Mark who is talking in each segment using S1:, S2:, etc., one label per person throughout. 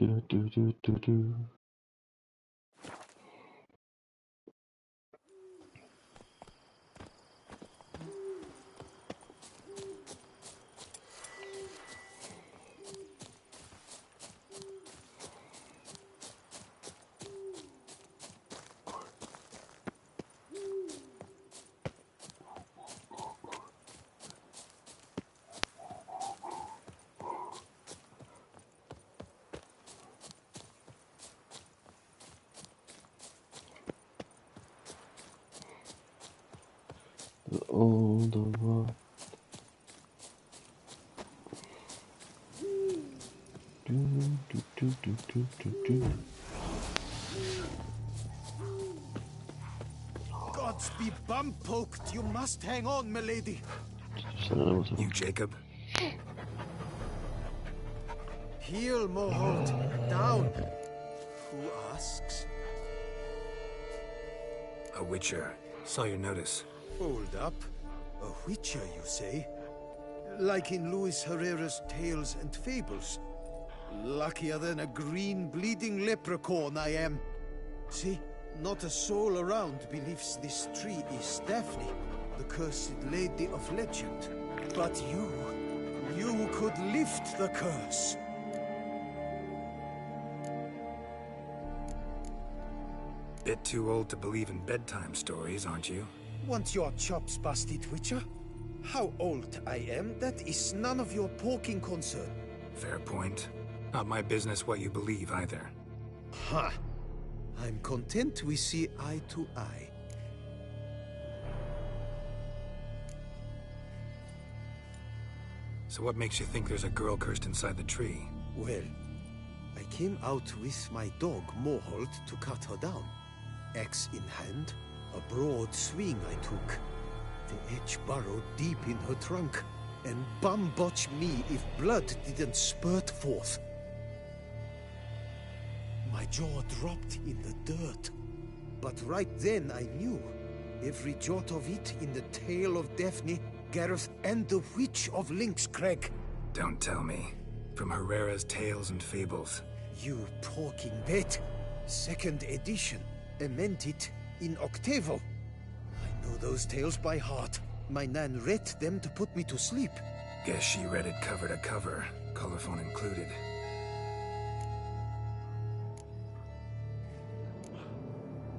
S1: Do, do, do, do, do. The older one. Do, do, do, do, do, do, do.
S2: Gods be bum-poked. You must hang on, milady.
S3: You, Jacob?
S2: Heel, Moholt. Down. Who asks?
S3: A Witcher. Saw your notice.
S2: Hold up. A Witcher, you say? Like in Luis Herrera's Tales and Fables. Luckier than a green bleeding leprechaun I am. See, not a soul around believes this tree is Daphne, the cursed lady of legend. But you could lift the curse.
S3: Bit too old to believe in bedtime stories, aren't you?
S2: Want your chops busted, Witcher? How old I am, that is none of your poking concern.
S3: Fair point. Not my business what you believe, either.
S2: Ha! I'm content we see eye to eye.
S3: So what makes you think there's a girl cursed inside the tree?
S2: Well, I came out with my dog, Moholt, to cut her down. Axe in hand, a broad swing I took. The edge burrowed deep in her trunk, and bum-botch me if blood didn't spurt forth. My jaw dropped in the dirt. But right then I knew. Every jot of it in the tale of Daphne, Gareth, and the Witch of Lynxcrag.
S3: Don't tell me. From Herrera's Tales and Fables.
S2: You talking bet. Second edition. Amended in octavo. I know those tales by heart. My nan read them to put me to sleep.
S3: Guess she read it cover to cover, colophon included.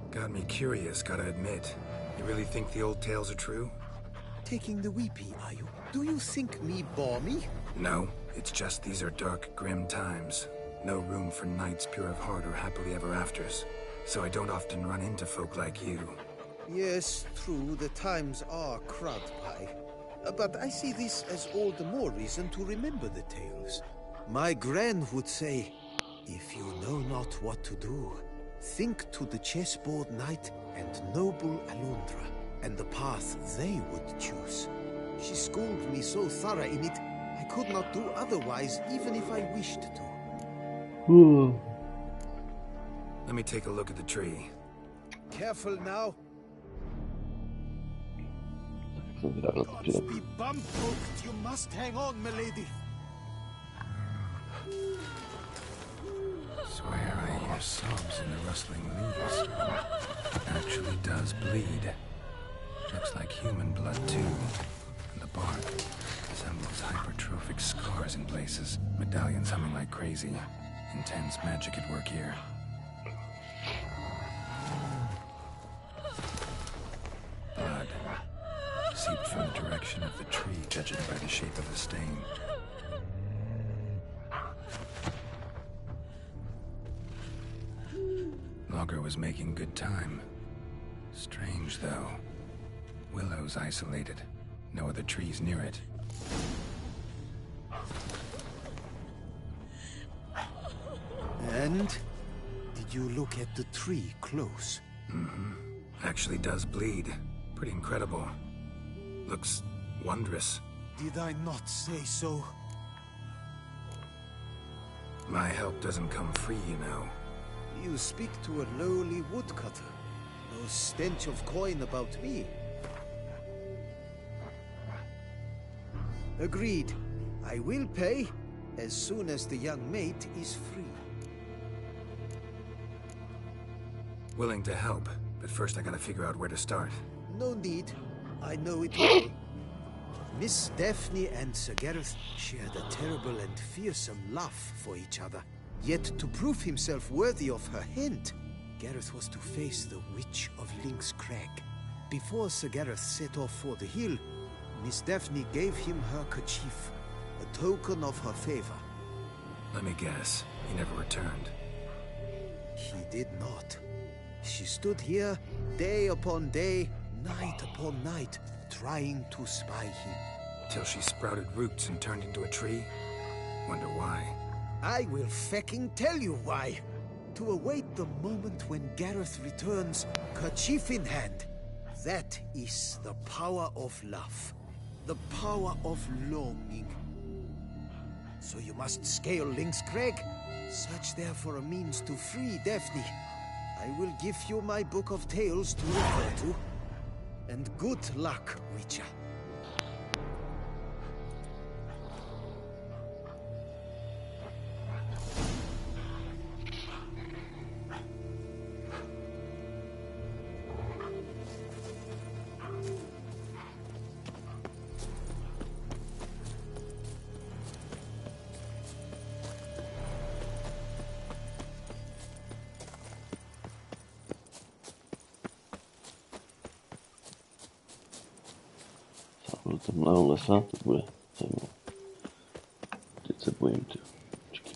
S3: Got me curious, gotta admit. You really think the old tales are true?
S2: Taking the weepy, are you? Do you think me balmy?
S3: No, it's just these are dark, grim times. No room for knights pure of heart or happily ever afters. So I don't often run into folk like you.
S2: Yes, true, the times are crud pie. But I see this as all the more reason to remember the tales. My gran would say, if you know not what to do, think to the chessboard knight and noble Alundra, and the path they would choose. She schooled me so thorough in it, I could not do otherwise, even if I wished to.
S3: Let me take a look at the tree.
S2: Careful now. Gods be bum-poked. You must hang on, milady.
S3: Swear I hear sobs in the rustling leaves. Actually does bleed. Looks like human blood, too. And the bark resembles hypertrophic scars in places. Medallions humming like crazy. Intense magic at work here. Blood seeped from the direction of the tree, judging by the shape of the stain. Logger was making good time. Strange, though. Willow's isolated. No other trees near it.
S2: And? Did you look at the tree close?
S3: Mm-hmm. Actually does bleed. Pretty incredible. Looks wondrous.
S2: Did I not say so?
S3: My help doesn't come free, you know.
S2: You speak to a lowly woodcutter. No stench of coin about me. Agreed. I will pay as soon as the young mate is free.
S3: Willing to help, but first I gotta figure out where to start.
S2: No need. I know it all. Miss Daphne and Sir Gareth shared a terrible and fearsome love for each other. Yet to prove himself worthy of her hand, Gareth was to face the Witch of Link's Crag. Before Sir Gareth set off for the hill, Miss Daphne gave him her kerchief, a token of her favor.
S3: Let me guess, he never returned.
S2: He did not. She stood here, day upon day, night upon night, trying to spy him.
S3: Till she sprouted roots and turned into a tree? Wonder why.
S2: I will fecking tell you why. To await the moment when Gareth returns, kerchief in hand. That is the power of love. The power of longing. So you must scale Link's Crag. Search there for a means to free Daphne. I will give you my book of tales to refer to. And good luck, Witcher.
S1: Tamhle lesa, to bude zajímavé. Teď se bojím, ty. Počkej.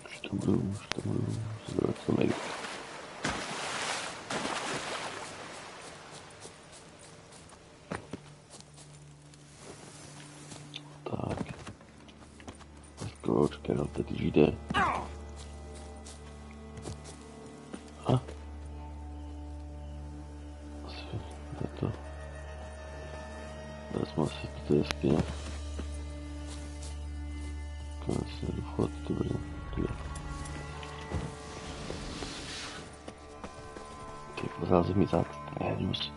S1: Už tam budu, zbrat co nejvíc. Tak. Počkej, no teď jde. A? Asi je to. Vezmu asi to jeskyně. Konečně vchod, to bude. Zázemí základ, ne, nemusím.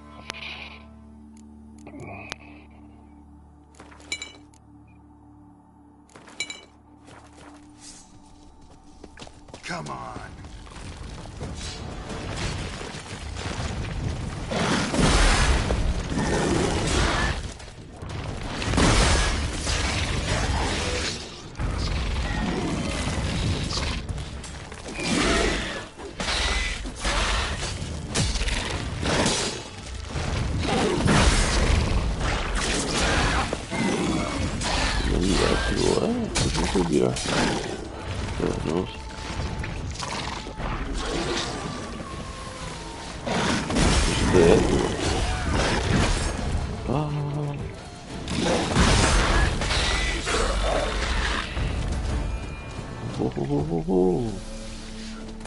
S3: Come on.
S1: Yeah. Knows. He's dead.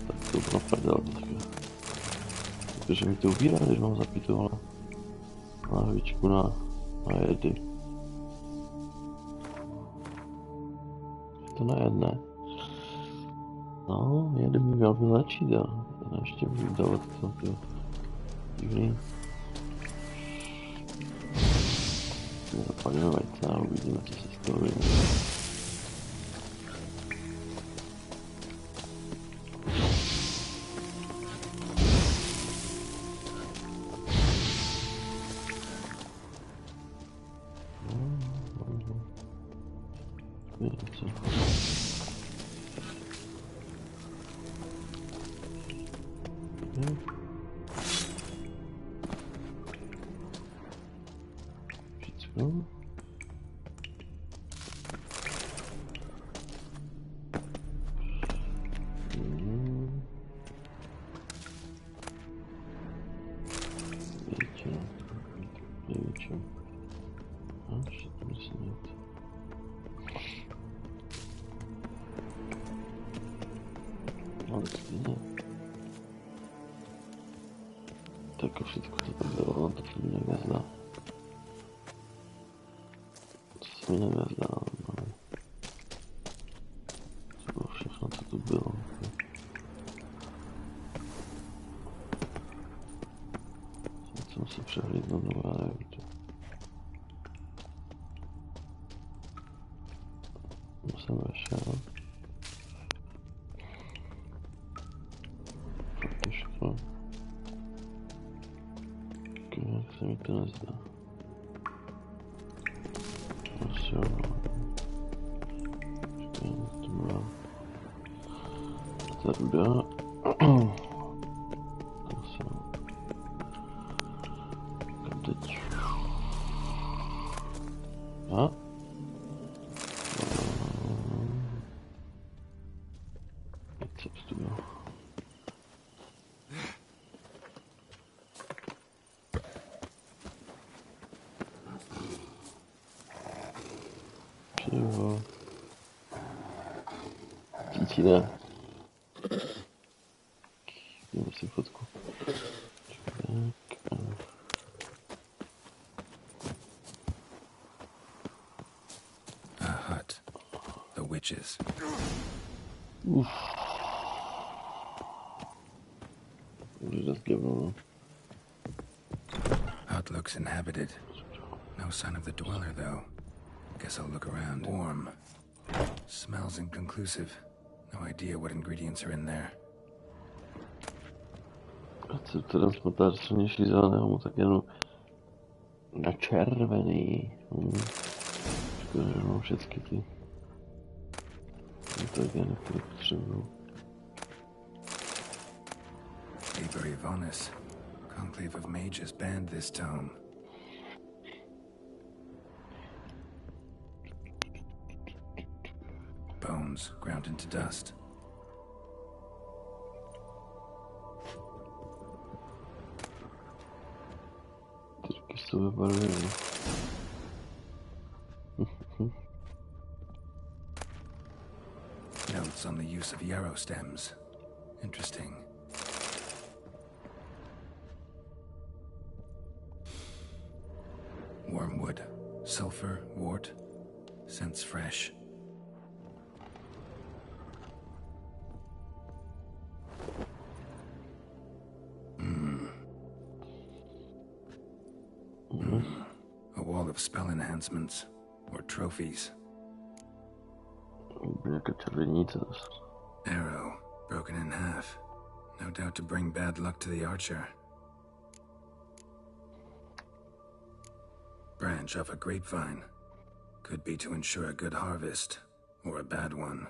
S1: Tak to bylo prdel dneska. Protože mi to ubírá, když mám zapít tohle lahvičku na jedy. To na jedné. No, jeden by měl vyléčit, ale ještě můžu dávat to, ty divný. Zapalíme vajce a uvidíme, co se z toho vyjde. skinie. Tylko wszystko co tak było, to inna gwiazda. To inna gwiazda, no. To było wszystko co tu było. Co sobie przechodzą do galerii. Muszę się. Faktycznie. Jak se mi to nazywa? Proszę. Czekaj, to była. Zarbia. Proszę. Kapteć. A? Co tu było? Piwo. Kicina. Nie wiem, w fotku.
S3: A hut. The witches.
S1: Uff. Just give them
S3: Hut looks inhabited. No sign of the dweller, though. Guess I'll look around. Warm. Smells inconclusive. No idea what ingredients are in there.
S1: A co teraz ma tarczę nieślizoną, takie no na czerwony. Szkoda, że mam wszystkie te geny, które potrzebują.
S3: Liber Ivonis. Conclave of mages banned this tome. Bones ground into dust.
S1: Tylko sobie walimy.
S3: Notes on the use of yarrow stems. Interesting. Wormwood, sulfur, wort. Scents fresh. A wall of spell enhancements, or trophies.
S1: Jaka czerwienica.
S3: Arrow, broken in half. No doubt to bring bad luck to the archer. Branch off a grapevine. Could be to ensure a good harvest, or a bad one.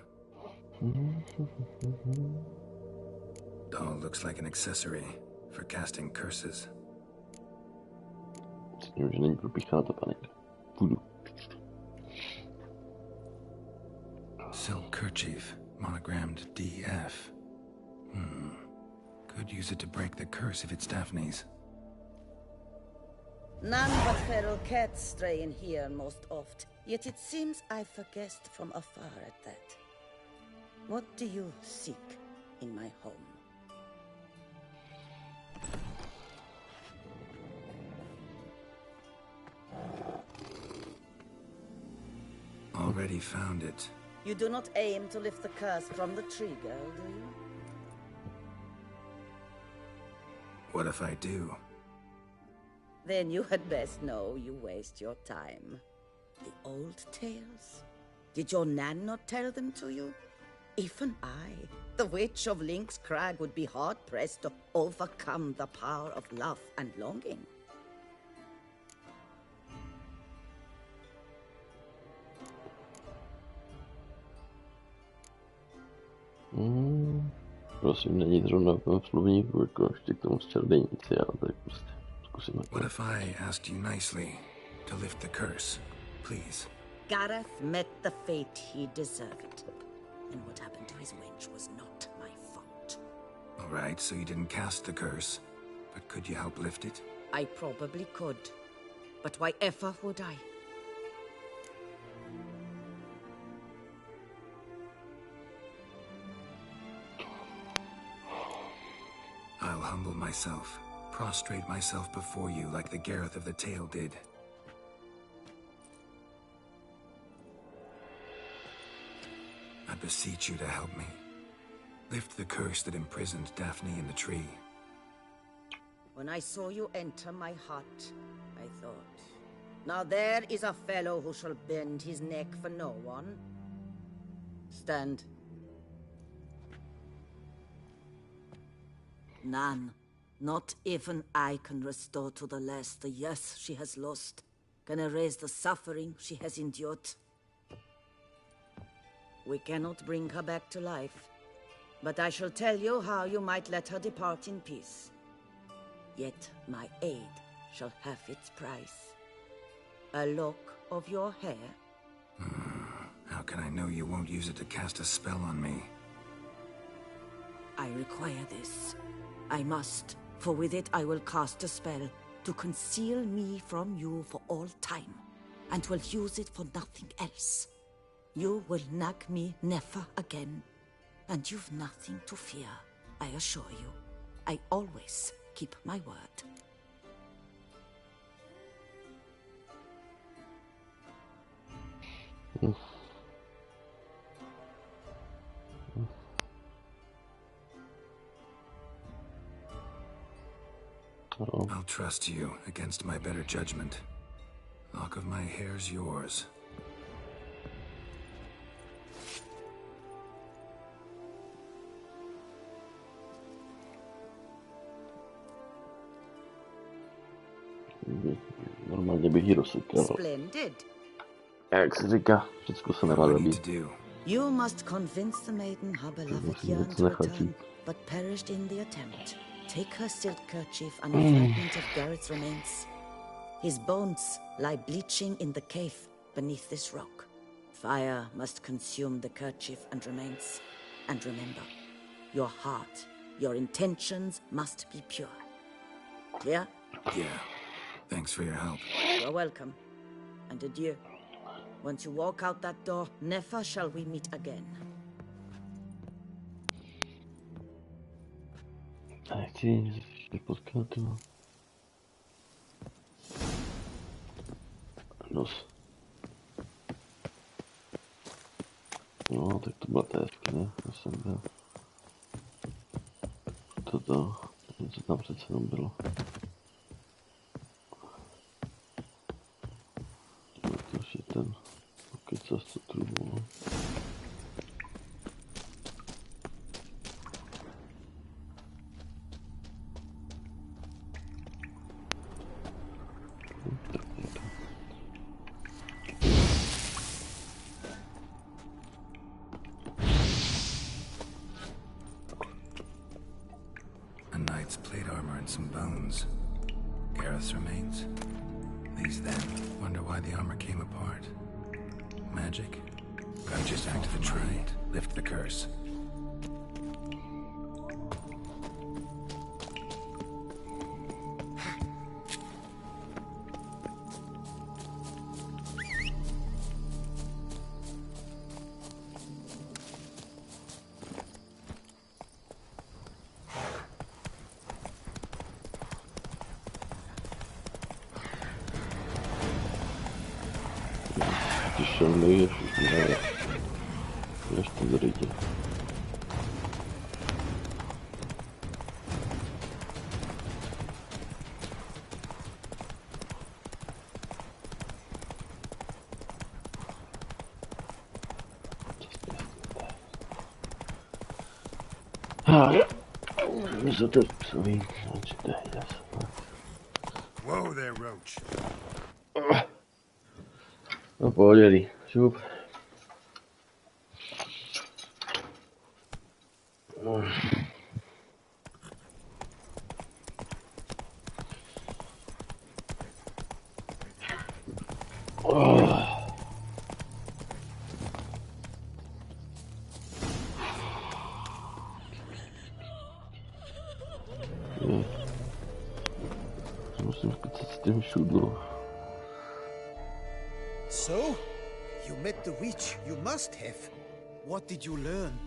S3: Doll looks like an accessory for casting curses.
S1: Nie wiem, że nie wypichała panik.
S3: Silk kerchief, monogrammed DF. Could use it to break the curse if it's Daphne's.
S4: None but feral cats stray in here most oft, yet it seems I've guessed from afar at that. What do you seek in my home?
S3: Already found it.
S4: You do not aim to lift the curse from the tree, girl, do you?
S3: What if I do?
S4: Then you had best know you waste your time. The old tales? Did your Nan not tell them to you? Even I, the Witch of Link's Crag, would be hard-pressed to overcome the power of love and longing.
S1: Prosím, není zrovna v mém slovníku jako ještě k tomu z čarodějnici, ale tak prostě zkusíme to.
S3: What if I asked you nicely to lift the curse, please?
S4: Gareth met the fate he deserved. And what happened to his wench was not my fault.
S3: All right, so you didn't cast the curse, but could you help lift it?
S4: I probably could. But why ever would I?
S3: myself, prostrate myself before you like the Gareth of the Tale did. I beseech you to help me. Lift the curse that imprisoned Daphne in the tree.
S4: When I saw you enter my hut, I thought, now there is a fellow who shall bend his neck for no one. Stand. None. Not even I can restore to the lass the years she has lost, can erase the suffering she has endured. We cannot bring her back to life, but I shall tell you how you might let her depart in peace. Yet my aid shall have its price. A lock of your hair?
S3: How can I know you won't use it to cast a spell on me?
S4: I require this. I must, for with it I will cast a spell to conceal me from you for all time, and will use it for nothing else. You will nag me never again, and you've nothing to fear, I assure you. I always keep my word.
S3: I'll trust you against my better judgment. Lock of my hair's yours.
S1: Normálně bych ji rozsekal.
S4: Splendid.
S1: Jak se říká, všechno se nedá zabít.
S4: You must convince the maiden her beloved yearned to return, but perished in the attempt. Take her silk kerchief and a fragment of Gareth's remains. His bones lie bleaching in the cave beneath this rock. Fire must consume the kerchief and remains. And remember, your heart, your intentions must be pure. Clear?
S3: Yeah. Thanks for your help.
S4: You're welcome. And adieu. Once you walk out that door, never shall we meet again.
S1: Nechci ještě potkat, jo. Nos. No, tak to byla hezky, ne? Já jsem byl. Něco tam přece jenom bylo. To je ten pokecas tu trubu, no.
S3: A knight's plate armor and some bones. Gareth's remains. These then. Wonder why the armor came apart. Magic? Gotta just act the tree. Lift the curse.
S1: Шумные, да, что дорогие.
S3: Whoa there, Roach.
S1: No pohodě, šup. Musím zkusit s tím šudlou.
S2: So, you met the witch. You must have. What did you learn?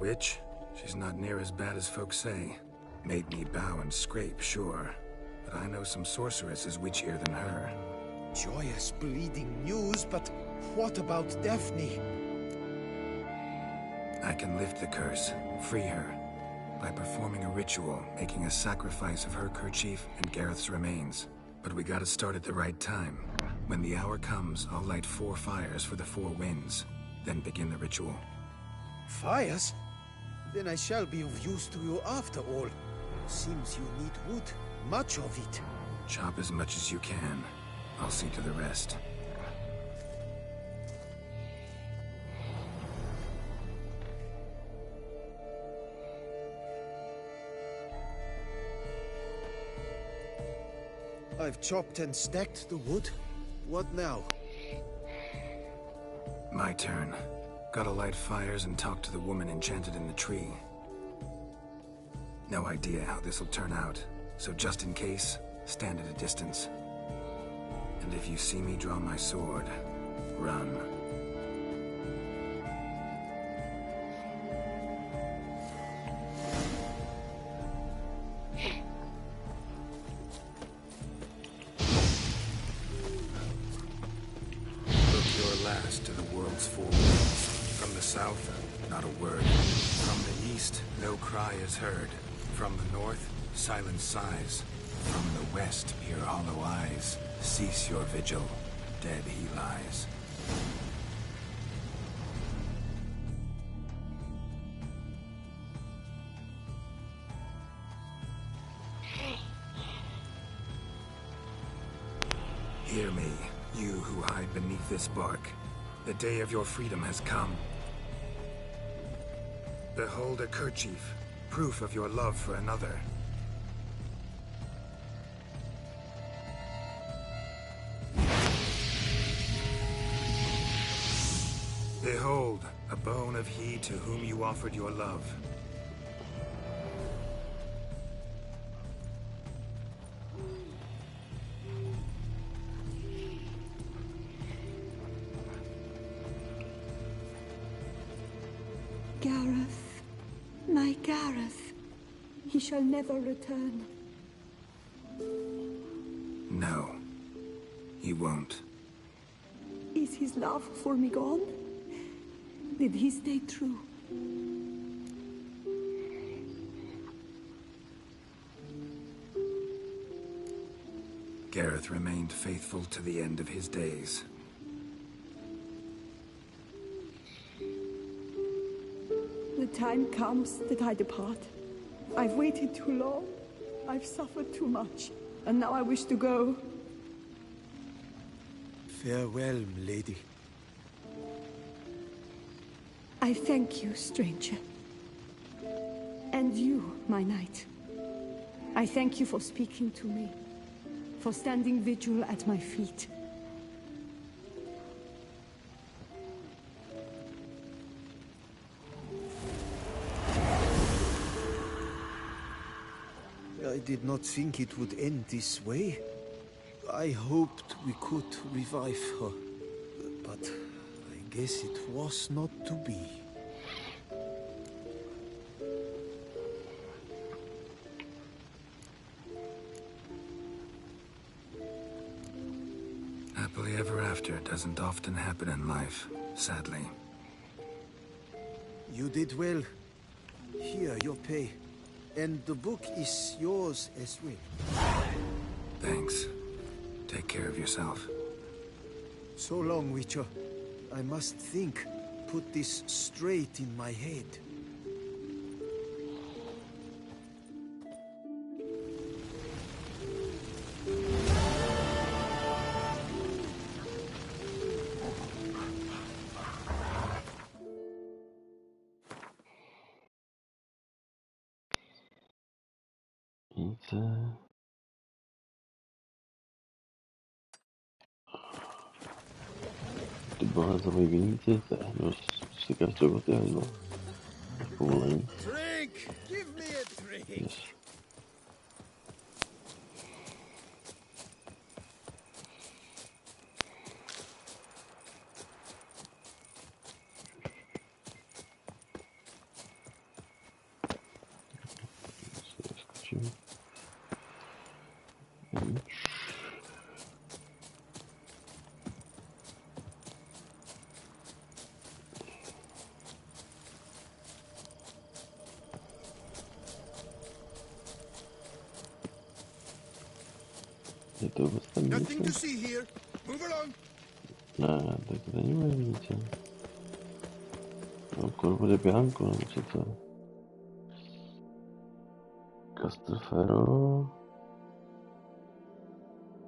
S3: witch. She's not near as bad as folks say. Made me bow and scrape, sure. But I know some sorceresses witchier than her.
S2: Joyous bleeding news, but what about Daphne?
S3: I can lift the curse, free her, by performing a ritual, making a sacrifice of her kerchief and Gareth's remains. But we gotta start at the right time. When the hour comes, I'll light 4 fires for the 4 winds, then begin the ritual.
S2: Fires? Then I shall be of use to you after all. Seems you need wood, much of it.
S3: Chop as much as you can. I'll see to the rest.
S2: I've chopped and stacked the wood. What now?
S3: My turn. Gotta light fires and talk to the woman enchanted in the tree. No idea how this'll turn out, so just in case, stand at a distance. And if you see me draw my sword, run. Look your last to the world's 4 winds. From the south, not a word. From the east, no cry is heard. From the north, silence sighs. From the west, peer hollow eyes. Cease your vigil. Dead he lies. Hear me, you who hide beneath this bark. The day of your freedom has come. Behold a kerchief, proof of your love for another. Behold, a bone of he to whom you offered your love.
S5: Gareth, my Gareth, he shall never return.
S3: No, he won't.
S5: Is his love for me gone? Did he stay true?
S3: Gareth remained faithful to the end of his days.
S5: The time comes that I depart. I've waited too long. I've suffered too much. And now I wish to go.
S2: Farewell, lady.
S5: I thank you, stranger. And you, my knight. I thank you for speaking to me, for standing vigil at my feet.
S2: I did not think it would end this way. I hoped we could revive her, but I guess it was not to be.
S3: Happily ever after doesn't often happen in life, sadly.
S2: You did well. Here, your pay. And the book is yours as well.
S3: Thanks. Take care of yourself.
S2: So long, Witcher. I must think, put this straight in my head.
S1: Inte... Det bara zrobię nic te, no z każdego tego. Powolenie.
S2: Drink! Give me a drink!
S1: Yes. to vůbec tam
S2: Nothing to
S1: nic.
S2: see here. Move along.
S1: Ne, tak to není moje vinice. No, Corvo de Bianco, nebo co to je? Castrofero.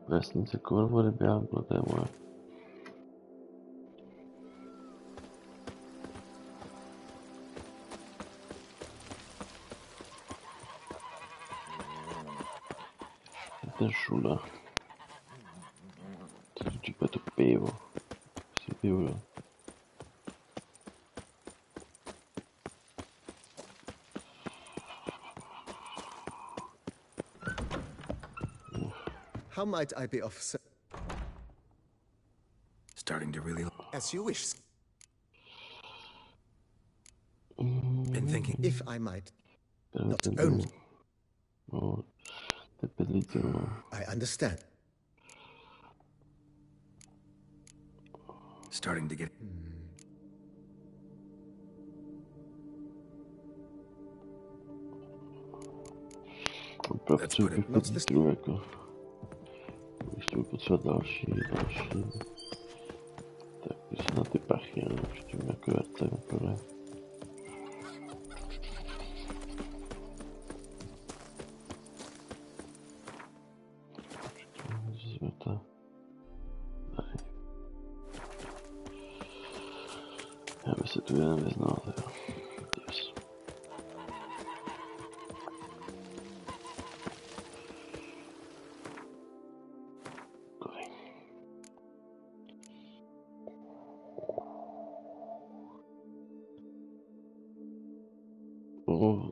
S1: Vesnice Corvo de Bianco, to je moje. Ten šuda. To říká to pivo. Si pivo.
S2: How might I be of
S3: Starting to really...
S2: as you wish,
S3: Been thinking...
S2: if I might. Not
S1: Ten
S2: only.
S1: No, to je pedlíte, no.
S2: I understand.
S3: Starting to get...
S1: Opravdu bych pedlítrů, jako. Ještě budu potřebovat další. Tak, když se na ty prachy, no, určitě mi jako vrce vypadá. Já bych se tu jeden vyznal, teda. Yes.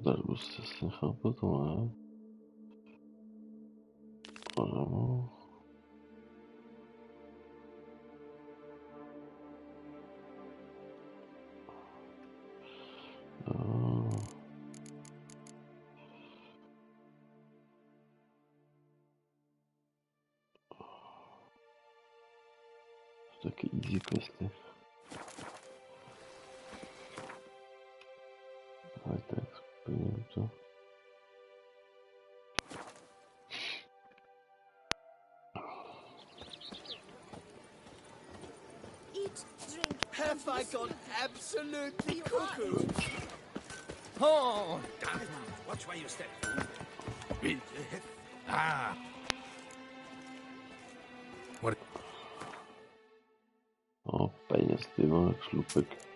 S1: Tady už se nechápu to, ne? Ano. Taky easy questy. Ale tak, splním to.
S6: Eat, drink.
S2: Have I gone absolutely cuckoo?
S7: Oh, damn it. Watch where you step. Ah.
S3: What?
S1: O, peněz, ty vole, jak šlupek.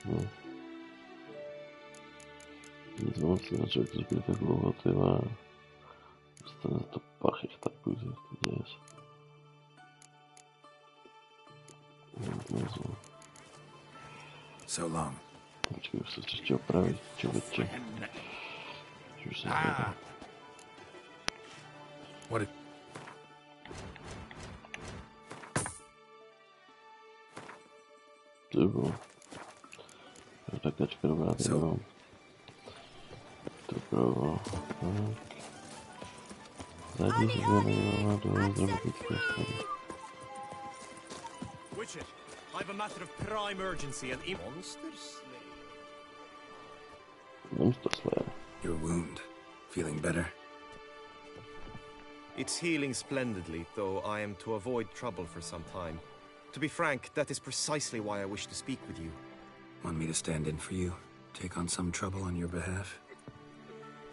S1: No. Nic moc si na člověk, když bude tak dlouho, ty vole. Dostane to pachy v taku, že to děješ.
S3: So long.
S1: Počkej, už se ještě opravit, člověče. Už se zvedá.
S3: What did...
S1: To bylo. Takačka dobrá, to bylo. To bylo. Tak. Zadní se zvěděla do dramatické strany.
S7: Witcher, I have a matter of prime urgency and monsters.
S1: Monster Slayer.
S3: Your wound. Feeling better?
S7: It's healing splendidly, though I am to avoid trouble for some time. To be frank, that is precisely why I wish to speak with you.
S3: Want me to stand in for you? Take on some trouble on your behalf?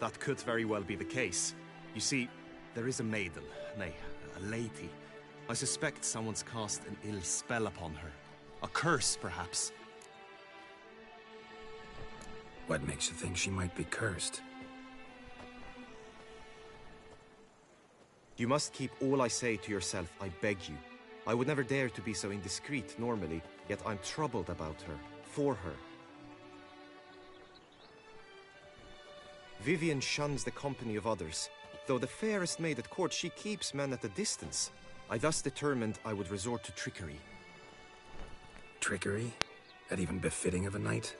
S7: That could very well be the case. You see, there is a maiden, nay, a lady. I suspect someone's cast an ill spell upon her. A curse, perhaps.
S3: What makes you think she might be cursed?
S7: You must keep all I say to yourself, I beg you. I would never dare to be so indiscreet normally, yet I'm troubled about her, for her. Vivian shuns the company of others. Though the fairest maid at court, she keeps men at a distance. I thus determined I would resort to trickery.
S3: Trickery? That even befitting of a knight?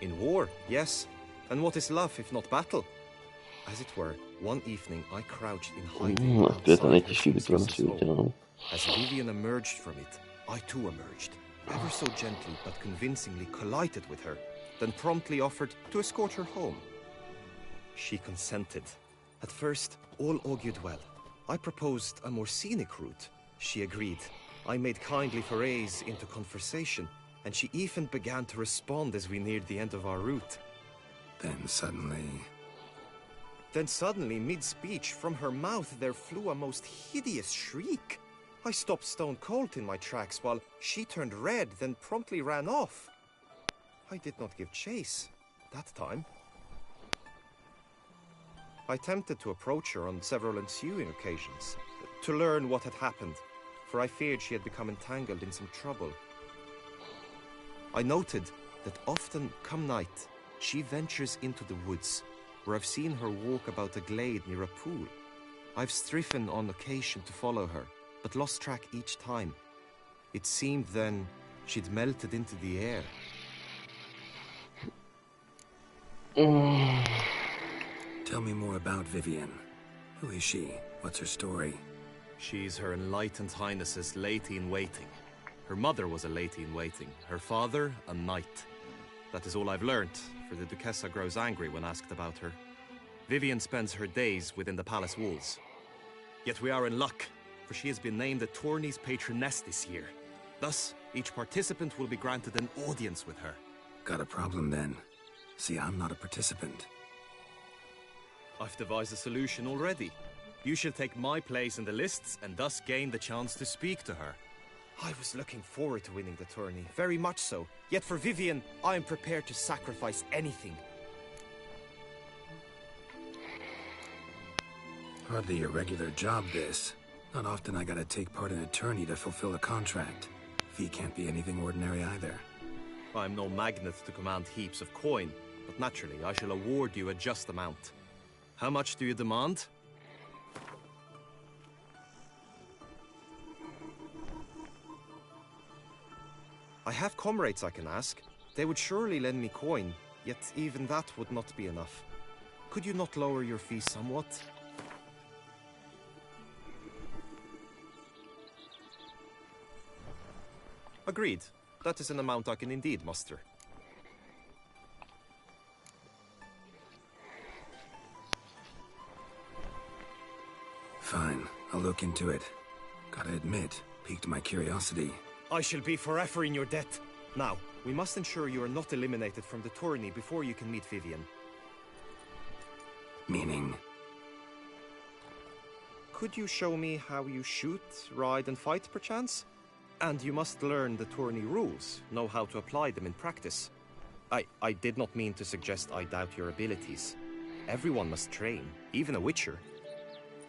S7: In war, yes. And what is love if not battle? As it were, one evening I crouched in hiding outside her seamstress's home. As Vivian emerged from it, I too emerged, ever so gently but convincingly collided with her, then promptly offered to escort her home. She consented. At first, all augured well. I proposed a more scenic route. She agreed. I made kindly forays into conversation, and she even began to respond as we neared the end of our route.
S3: Then suddenly,
S7: mid-speech, from her mouth there flew a most hideous shriek. I stopped stone cold in my tracks while she turned red, then promptly ran off. I did not give chase that time. I attempted to approach her on several ensuing occasions, to learn what had happened, for I feared she had become entangled in some trouble. I noted that often, come night, she ventures into the woods, where I've seen her walk about a glade near a pool. I've striven on occasion to follow her, but lost track each time. It seemed then she'd melted into the air.
S3: tell me more about Vivian. Who is she? What's her story?
S7: She's Her Enlightened Highness's lady-in-waiting. Her mother was a lady-in-waiting, her father a knight. That is all I've learnt, for the Duchessa grows angry when asked about her. Vivian spends her days within the palace walls. Yet we are in luck, for she has been named the tourney's patroness this year. Thus, each participant will be granted an audience with her.
S3: Got a problem then. See, I'm not a participant.
S7: I've devised a solution already. You shall take my place in the lists and thus gain the chance to speak to her. I was looking forward to winning the tourney, very much so. Yet for Vivian, I am prepared to sacrifice anything.
S3: Hardly a regular job, this. Not often I gotta take part in a tourney to fulfill a contract. Fee can't be anything ordinary either.
S7: I'm no magnet to command heaps of coin, but naturally I shall award you a just amount. How much do you demand? I have comrades I can ask. They would surely lend me coin, yet even that would not be enough. Could you not lower your fee somewhat? Agreed. That is an amount I can indeed muster.
S3: Fine, I'll look into it. Gotta admit, piqued my curiosity.
S7: I shall be forever in your debt. Now, we must ensure you are not eliminated from the tourney before you can meet Vivian.
S3: Meaning?
S7: Could you show me how you shoot, ride and fight, perchance? And you must learn the tourney rules, know how to apply them in practice. I did not mean to suggest I doubt your abilities. Everyone must train, even a Witcher.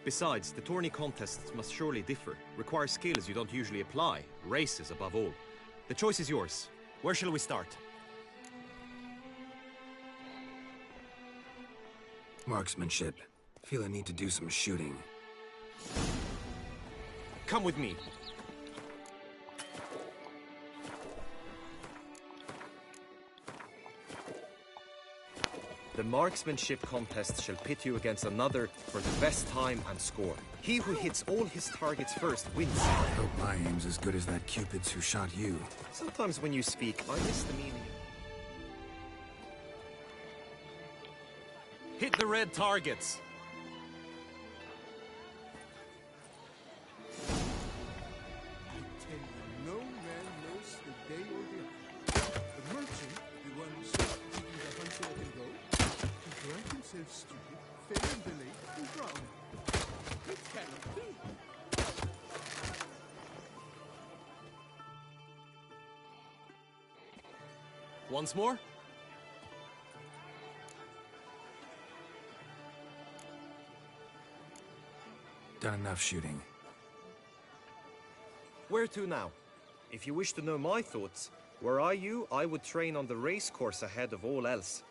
S7: Besides, the tourney contests must surely differ, require skills you don't usually apply, races above all. The choice is yours. Where shall we start?
S3: Marksmanship. Feel I need to do some shooting.
S7: Come with me. The marksmanship contest shall pit you against another for the best time and score. He who hits all his targets first wins.
S3: I hope my aim's as good as that Cupid's who shot you.
S7: Sometimes when you speak, I miss the meaning. Hit the red targets.
S2: No man knows the day or the hour. The merchant, the one who's keeping the hunter at the road, he drank himself stupid, fell in the lake, and drowned. It cannot be.
S7: Once more?
S3: Done enough shooting.
S7: Where to now? If you wish to know my thoughts, were I you, I would train on the race course ahead of all else.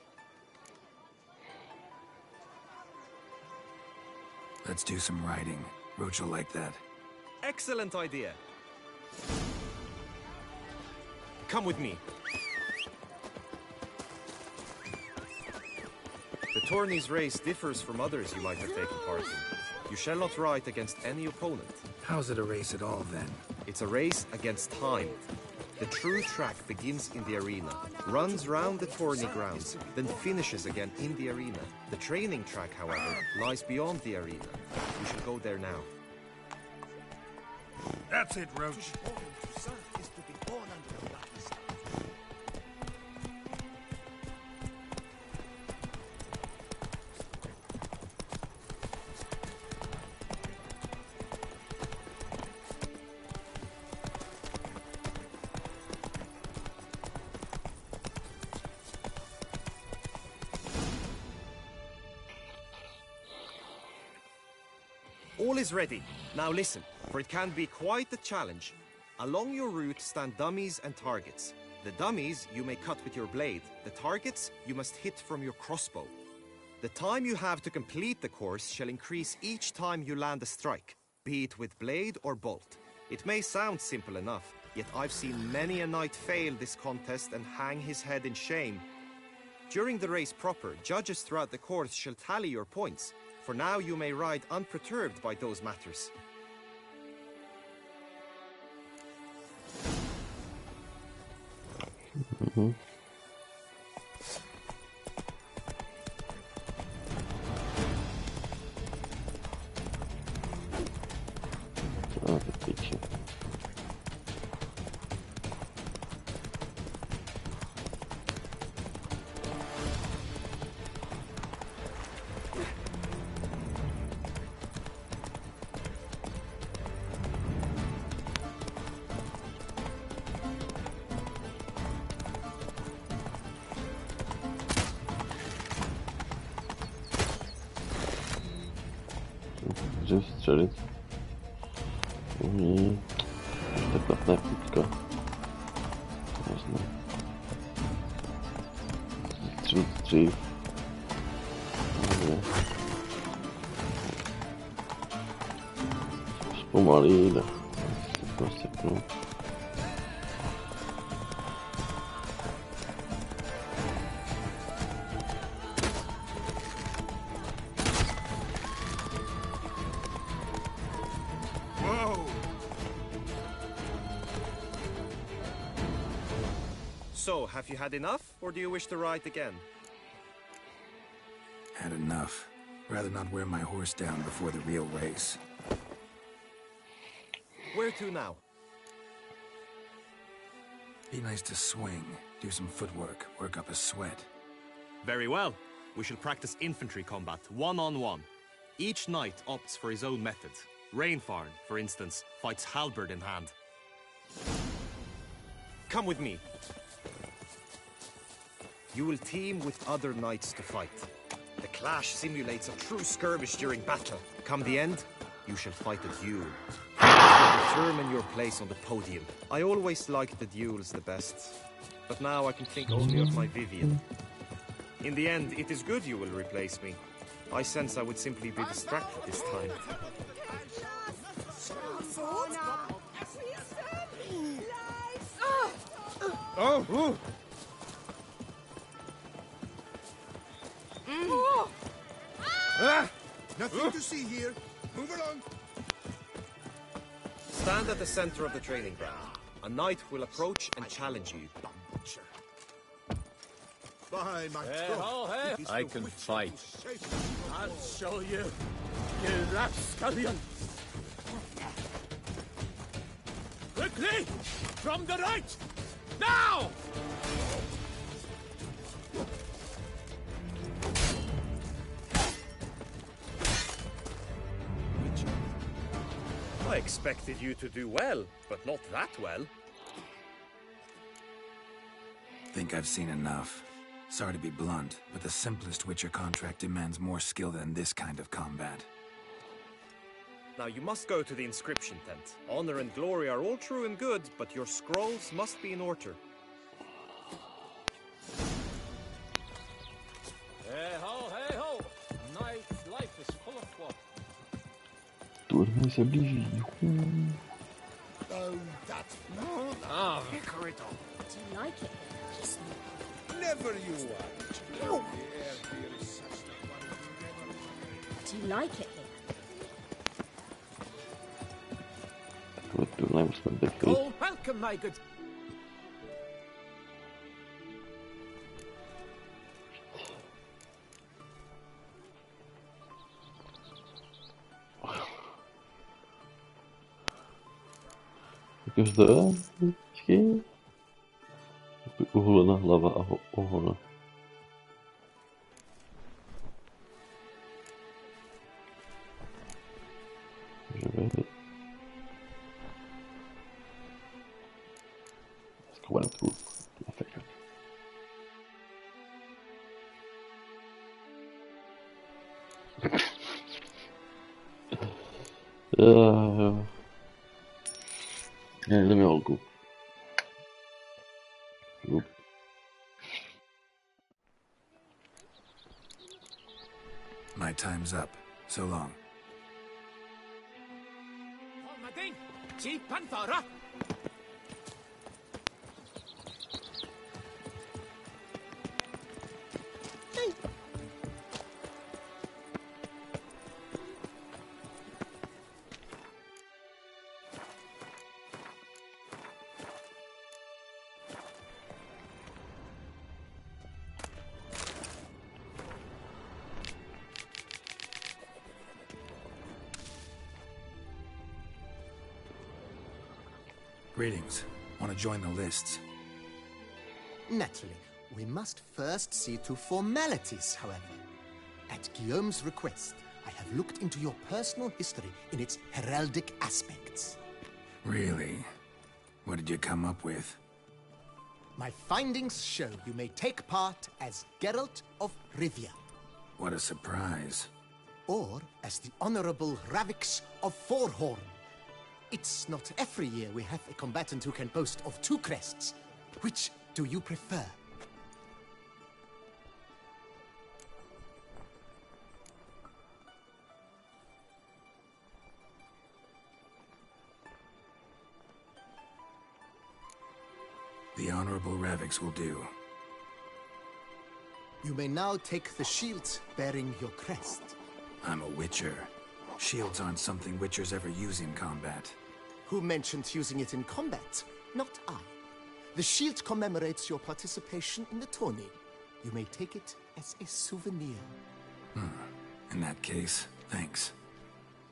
S3: Let's do some riding. Roach will like that.
S7: Excellent idea. Come with me. The tourney's race differs from others you might have taken part in. You shall not ride against any opponent.
S3: How's it a race at all, then?
S7: It's a race against time. The true track begins in the arena, runs round the tourney grounds, then finishes again in the arena. The training track, however, lies beyond the arena. You should go there now.
S3: That's it, Roach.
S7: All is ready. Now listen, for it can be quite a challenge. Along your route stand dummies and targets. The dummies you may cut with your blade. The targets you must hit from your crossbow. The time you have to complete the course shall increase each time you land a strike, be it with blade or bolt. It may sound simple enough, yet I've seen many a knight fail this contest and hang his head in shame. During the race proper, judges throughout the course shall tally your points. For now you may ride unperturbed by those matters.
S1: Můžeme střelit. Takhle nepítka. Vlastně. Střelit dřív. Zpomalí, tak prostě pnu.
S7: So, have you had enough, or do you wish to ride again?
S3: Had enough. Rather not wear my horse down before the real race.
S7: Where to now?
S3: Be nice to swing, do some footwork, work up a sweat.
S7: Very well. We shall practice infantry combat, one-on-one. Each knight opts for his own method. Rainfarn, for instance, fights halberd in hand. Come with me. You will team with other knights to fight. The clash simulates a true skirmish during battle. Come the end, you shall fight a duel. Determine your place on the podium. I always liked the duels the best, but now I can think only of my Vivian. In the end, it is good you will replace me. I sense I would simply be distracted this time.
S3: Oh!
S2: Nothing to see here. Move along.
S7: Stand at the center of the training ground. A knight will approach and challenge you.
S2: By my
S8: I can fight. I'll show you, you rapscallion. Quickly! From the right! Now!
S7: I expected you to do well, but not that well.
S3: Think I've seen enough. Sorry to be blunt, but the simplest Witcher contract demands more skill than this kind of combat.
S7: Now you must go to the inscription tent. Honor and glory are all true and good, but your scrolls must be in order.
S8: Hey ho, hey ho! Knight's life is full of what?
S1: Turné se blíží.
S2: Oh, that's
S8: Ah,
S6: Do you like it? Kiss me.
S2: never you want. Oh, here is such a wonderful.
S6: Do you like it here?
S1: Turné musíme být.
S8: oh, welcome, my good.
S1: Jak zde? Počkej. Uholena hlava a ohona. Může být. Schovaný tu. Efekt. Jo. Ne, jdeme holku.
S3: My time's up. So long.
S8: Mading, Chief Panthara.
S3: Greetings. Want to join the lists?
S9: Naturally. We must first see to formalities, however. At Guillaume's request, I have looked into your personal history in its heraldic aspects.
S3: Really? What did you come up with?
S9: My findings show you may take part as Geralt of Rivia,
S3: What a surprise.
S9: or as the Honorable Ravix of Forhorn. It's not every year we have a combatant who can boast of 2 crests. Which do you prefer?
S3: The Honorable Ravix will do.
S9: You may now take the shield bearing your crest.
S3: I'm a Witcher. Shields aren't something Witchers ever use in combat.
S9: Who mentioned using it in combat? Not I. The shield commemorates your participation in the tourney. You may take it as a souvenir.
S3: In that case, thanks.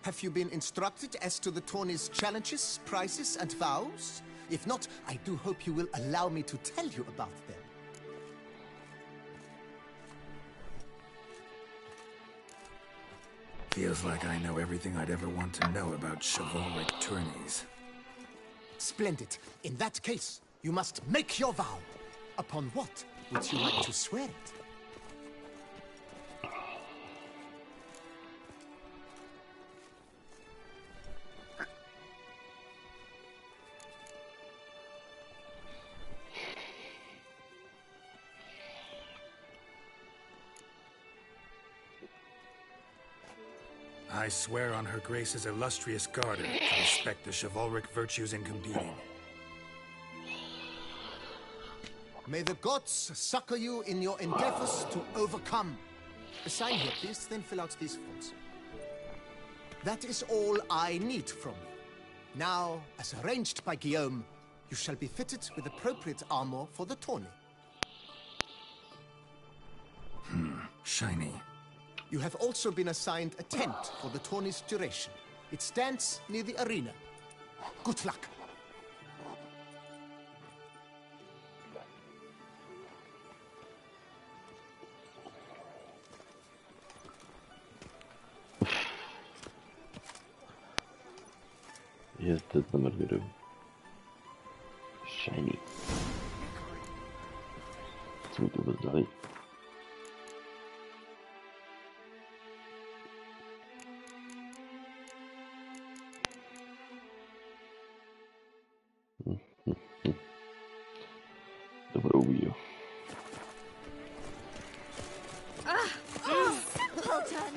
S9: Have you been instructed as to the tourney's challenges, prizes, and vows? If not, I do hope you will allow me to tell you about them.
S3: Feels like I know everything I'd ever want to know about chivalric tourneys.
S9: Splendid. In that case, you must make your vow. Upon what would you like to swear it?
S3: I swear on Her Grace's illustrious garter to respect the chivalric virtues in competing.
S9: May the gods succor you in your endeavors to overcome. Sign here, please, then fill out these forms. That is all I need from you. Now, as arranged by Guillaume, you shall be fitted with appropriate armor for the tourney.
S3: Shiny.
S9: You have also been assigned a tent for the tourney's duration. It stands near the arena. Good luck.
S1: Jezdec numer 2. Shiny. Co mi to vůbec dali? Dobrou víru.
S6: Simpleton!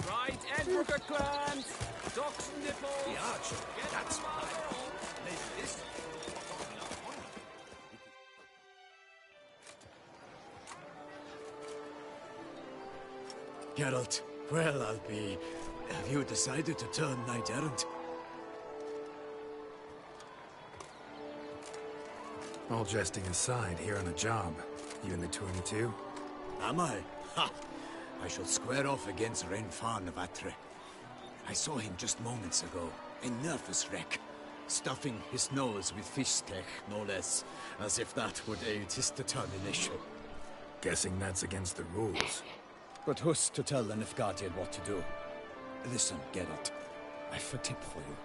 S8: Right, and Sugar clams! Ducks and nipples!
S9: The archer, that's mine. Maybe this.
S10: Geralt, well, I'll be... Have you decided to turn knight-errant?
S3: All jesting aside, here on the job. You in the 22?
S10: Am I? Ha! I shall square off against Renfan of Atre. I saw him just moments ago. A nervous wreck. Stuffing his nose with fish steak, no less. As if that would aid his determination.
S3: Guessing that's against the rules.
S10: But who's to tell the Nilfgaardian what to do? Listen, Geralt. I've a tip for you.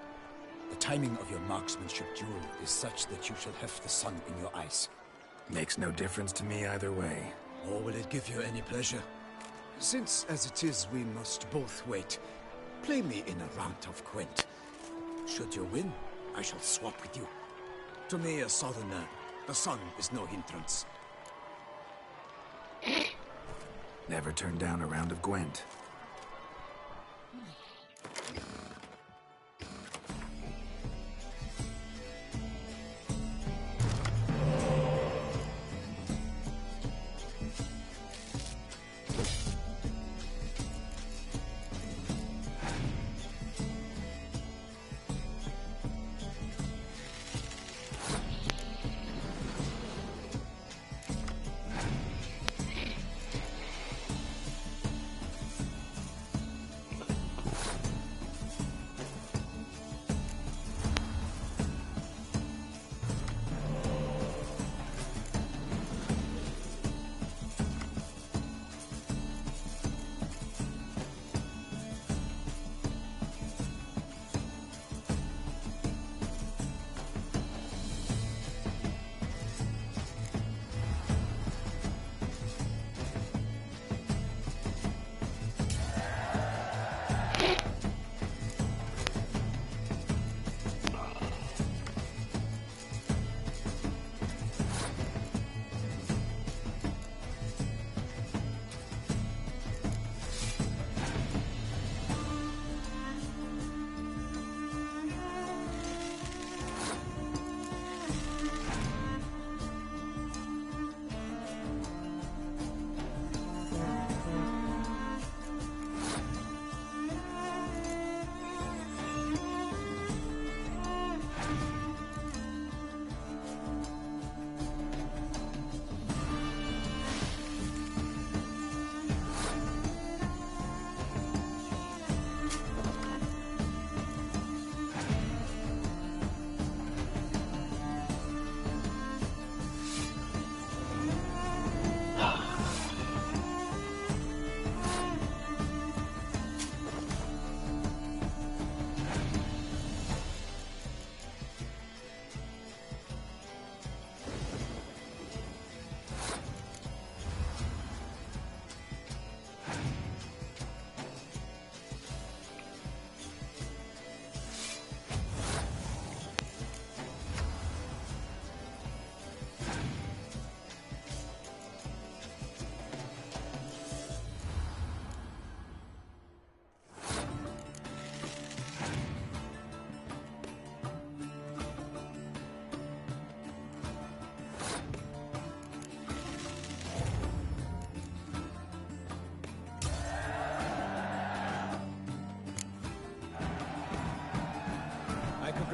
S10: The timing of your marksmanship duel is such that you shall have the sun in your eyes.
S3: Makes no difference to me either way.
S10: Or will it give you any pleasure? Since, as it is, we must both wait, play me in a round of Gwent. Should you win, I shall swap with you. To me, a southerner, the sun is no hindrance.
S3: Never turned down a round of Gwent.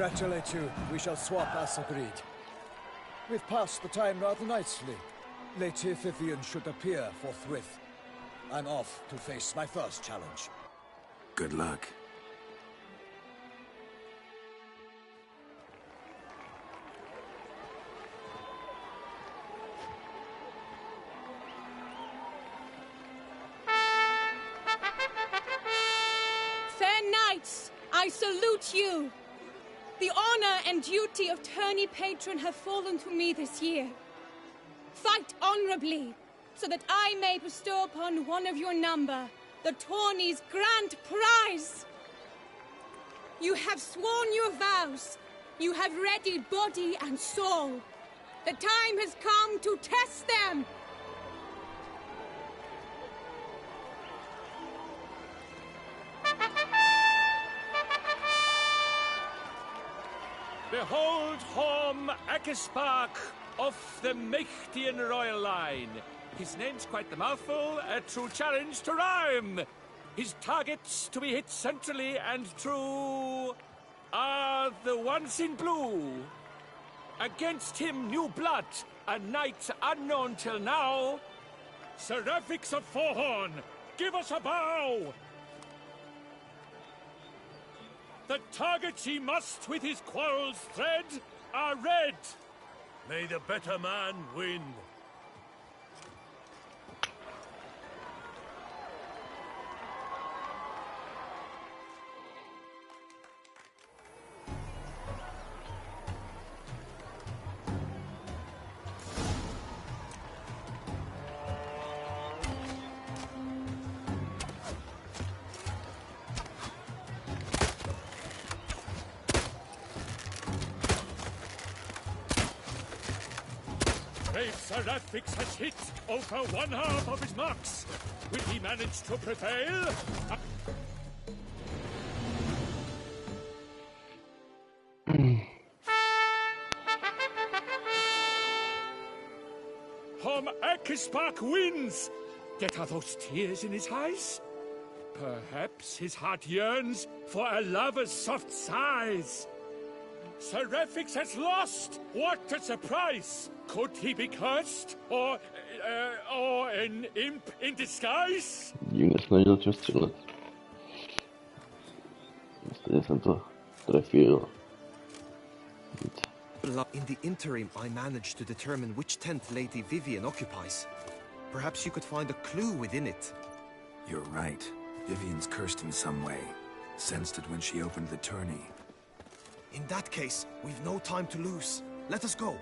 S10: Congratulate you. We shall swap as agreed. We've passed the time rather nicely. Lady Vivian should appear forthwith. I'm off to face my first challenge.
S3: Good luck.
S11: Fair knights, I salute you. The honor and duty of tourney patron have fallen to me this year. Fight honorably, so that I may bestow upon one of your number the tourney's grand prize. You have sworn your vows. You have readied body and soul. The time has come to test them.
S8: Behold Horm Akespark of the Mechthian royal line. His name's quite the mouthful, a true challenge to rhyme. His targets to be hit centrally and true are the ones in blue. Against him, new blood, a knight unknown till now. Seraphix of Forehorn, give us a bow! The targets he must with his quarrels thread are red. May the better man win. Brave Seraphix has hit over one half of his marks. Will he manage to prevail? Horm Akespark wins! Yet are those tears in his eyes? Perhaps his heart yearns for a lover's soft sighs. Seraphix has lost! What a surprise! Could he be cursed? Or an imp in disguise?
S1: Divně se nedělal čím střílet. Stejně jsem to trefil.
S7: In the interim, I managed to determine which tent Lady Vivian occupies. Perhaps you could find a clue within it.
S3: You're right. Vivian's cursed in some way. Sensed it when she opened the tourney.
S7: In that case, we've no time to lose. Let us go.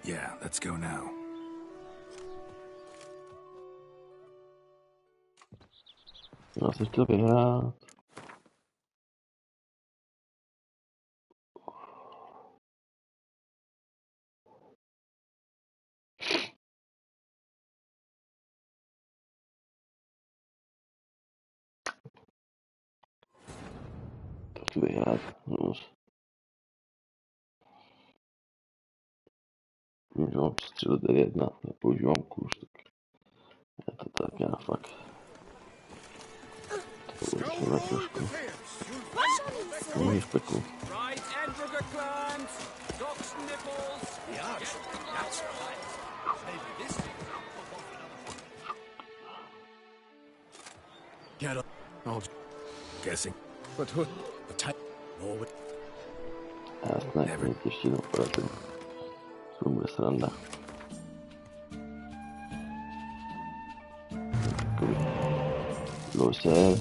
S3: Yeah, let's go now.
S1: Já jsem chtěl vyhrát. To chci vyhrát. Můžu mám střílet 9-1, nepoužívám kůž, tak je to tak nějak fakt. To uděláme trošku. Můj špeku.
S10: Get up. Oh, guessing. But who? The type. Oh,
S1: Já snad mít ještě jednou poradím. To bude sranda. Takový loser.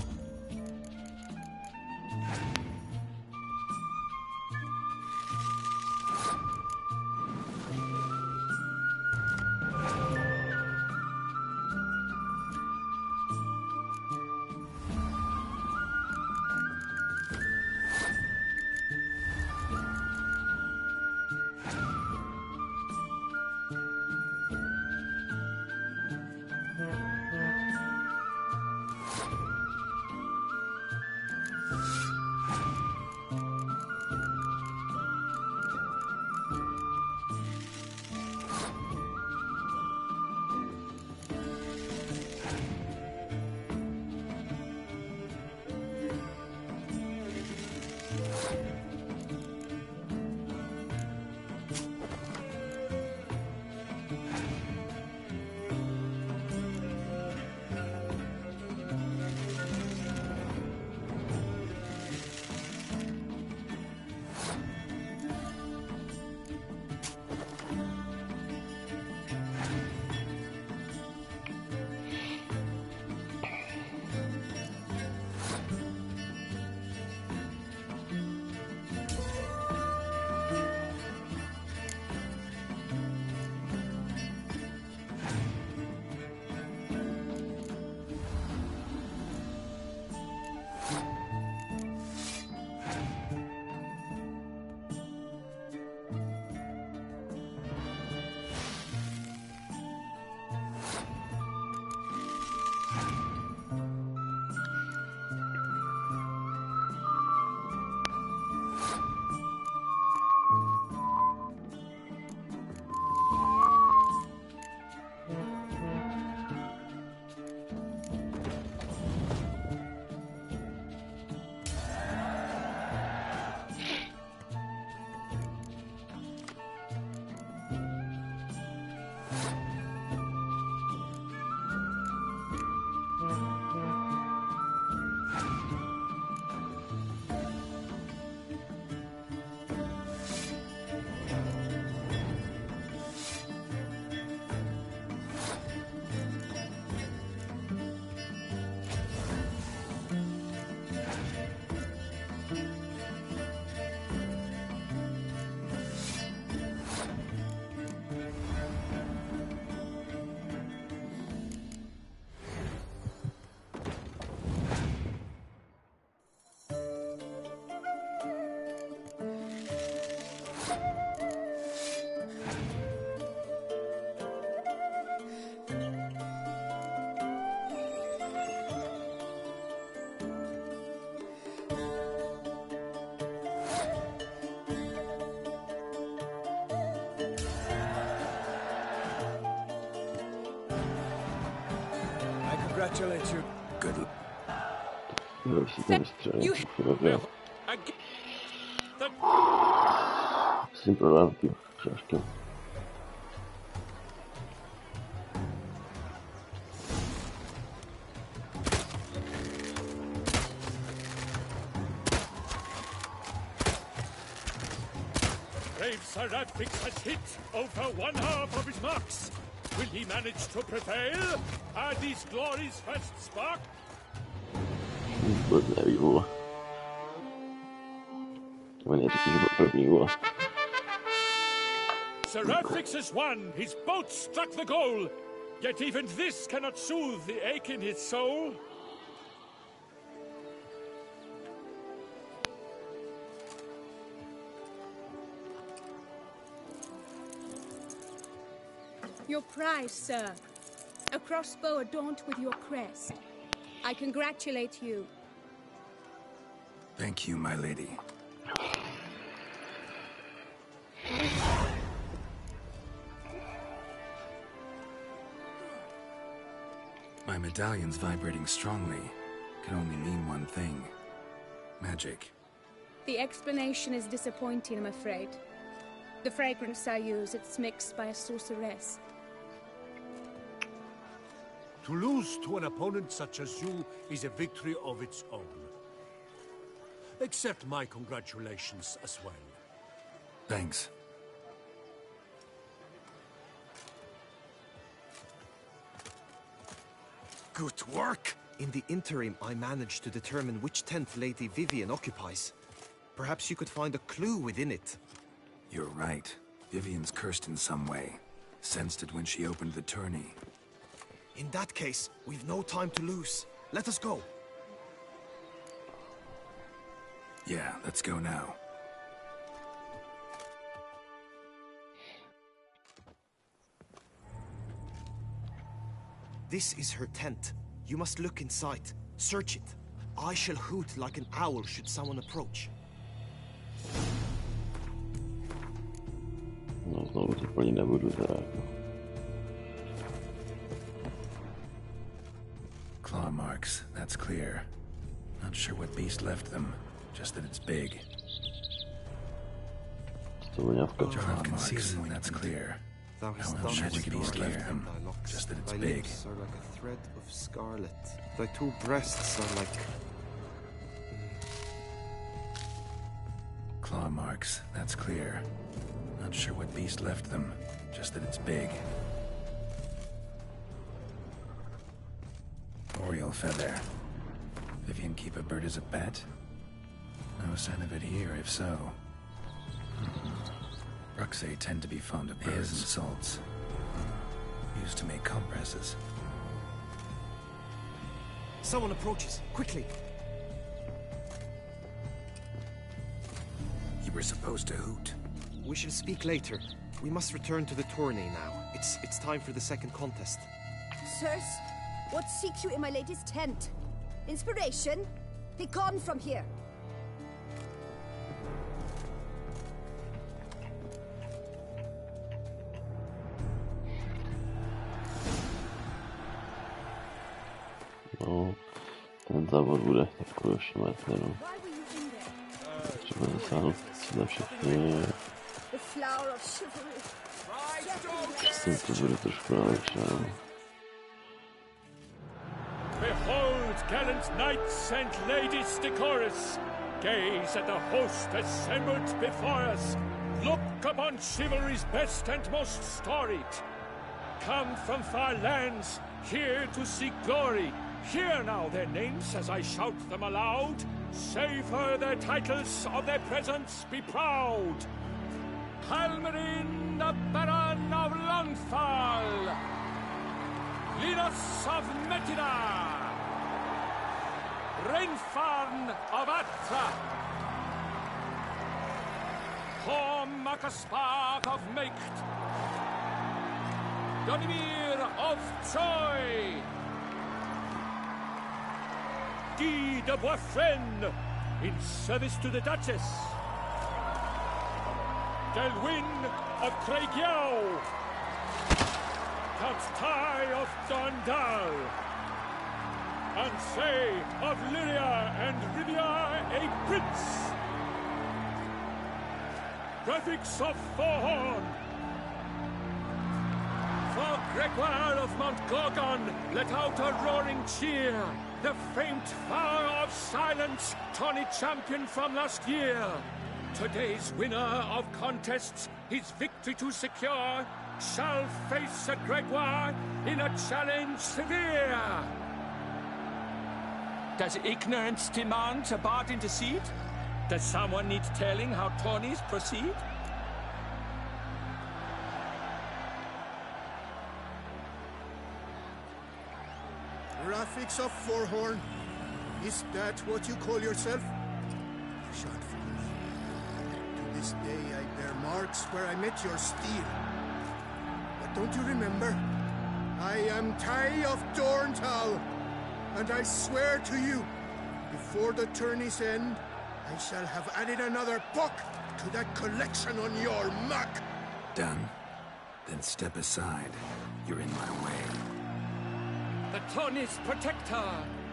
S3: congratulate you. Good luck.
S1: Sempre avanti, certo.
S8: Brave Sir Radfix has hit over 1/2 of his marks. Will he manage to prevail? Are these glories first spark?
S1: But there you are. When it is you are.
S8: Sir Radfix has won. His boat struck the goal. Yet even this cannot soothe the ache in his soul.
S11: Your prize, sir. A crossbow adorned with your crest. I congratulate you.
S3: Thank you, my lady. My medallion's vibrating strongly. Can only mean one thing. Magic.
S11: The explanation is disappointing, I'm afraid. The fragrance I use, it's mixed by a sorceress.
S12: To lose to an opponent such as you is a victory of its own. Accept my congratulations as well.
S3: Thanks.
S7: Good work! In the interim, I managed to determine which tent Lady Vivian occupies. Perhaps you could find a clue within it.
S3: You're right. Vivian's cursed in some way. Sensed it when she opened the tourney.
S7: In that case, we've no time to lose. Let us go.
S3: Yeah, let's go now.
S7: This is her tent. You must look inside. Search it. I shall hoot like an owl should someone approach.
S1: No, znowu to po nebudu tak.
S3: Claw marks, that's clear. Not sure what beast left them, just that it's big. Claw marks, that's clear.
S7: Thou hast
S3: Not
S7: done
S3: sure
S7: what
S3: what beast
S7: thou
S3: left
S7: left
S3: them,
S7: thy locks.
S3: just that it's
S7: Thy
S3: big.
S7: lips are like a thread of scarlet. Thy two breasts are like...
S3: Claw marks, that's clear. Not sure what beast left them, just that it's big. Oriole feather. Vivian keep a bird as a pet? No sign of it here, if so. Bruxae tend to be fond of birds and salts. Used to make compresses.
S7: Someone approaches. Quickly!
S3: You were supposed to hoot.
S7: We shall speak later. We must return to the tourney now. It's time for the second contest.
S6: Sirs, what seeks you in my lady's tent? Inspiration? Be gone from here.
S1: No, ten zawód bude takový ošemetný. Třeba zasáhnout na všechny. Myslím, to bude trošku náročné.
S8: Behold, gallant knights and ladies decorous, gaze at the host assembled before us. Look upon chivalry's best and most storied. Come from far lands, here to seek glory. Hear now their names as I shout them aloud. Savor their titles, of their presence be proud. Halmarin, the Baron of Lonfall. Linus of Metida. Renfarn of Atra. Horm Akaspar of Meikt. Donimir of Troy. Guy de Boisfren, in service to the Duchess. Delwyn of Craigiau. Count Ty of Dondal. and say of Lyria and Rivia a prince. Graphics of Forhorn. For Gregoire of Mount Gorgon, let out a roaring cheer. The faint flower of silence, tourney champion from last year. Today's winner of contests, his victory to secure, shall face a Gregoire in a challenge severe. Does ignorance demand a bard intercede? Does someone need telling how tourneys proceed?
S9: Graphics of Forhorn. Is that what you call yourself? Shot for me. To this day I bear marks where I met your steel. But don't you remember? I am Tai of Dorntal, and I swear to you, before the tourney's end, I shall have added another book to that collection on your map.
S3: Done. Then step aside. You're in my way.
S8: The tourney's protector,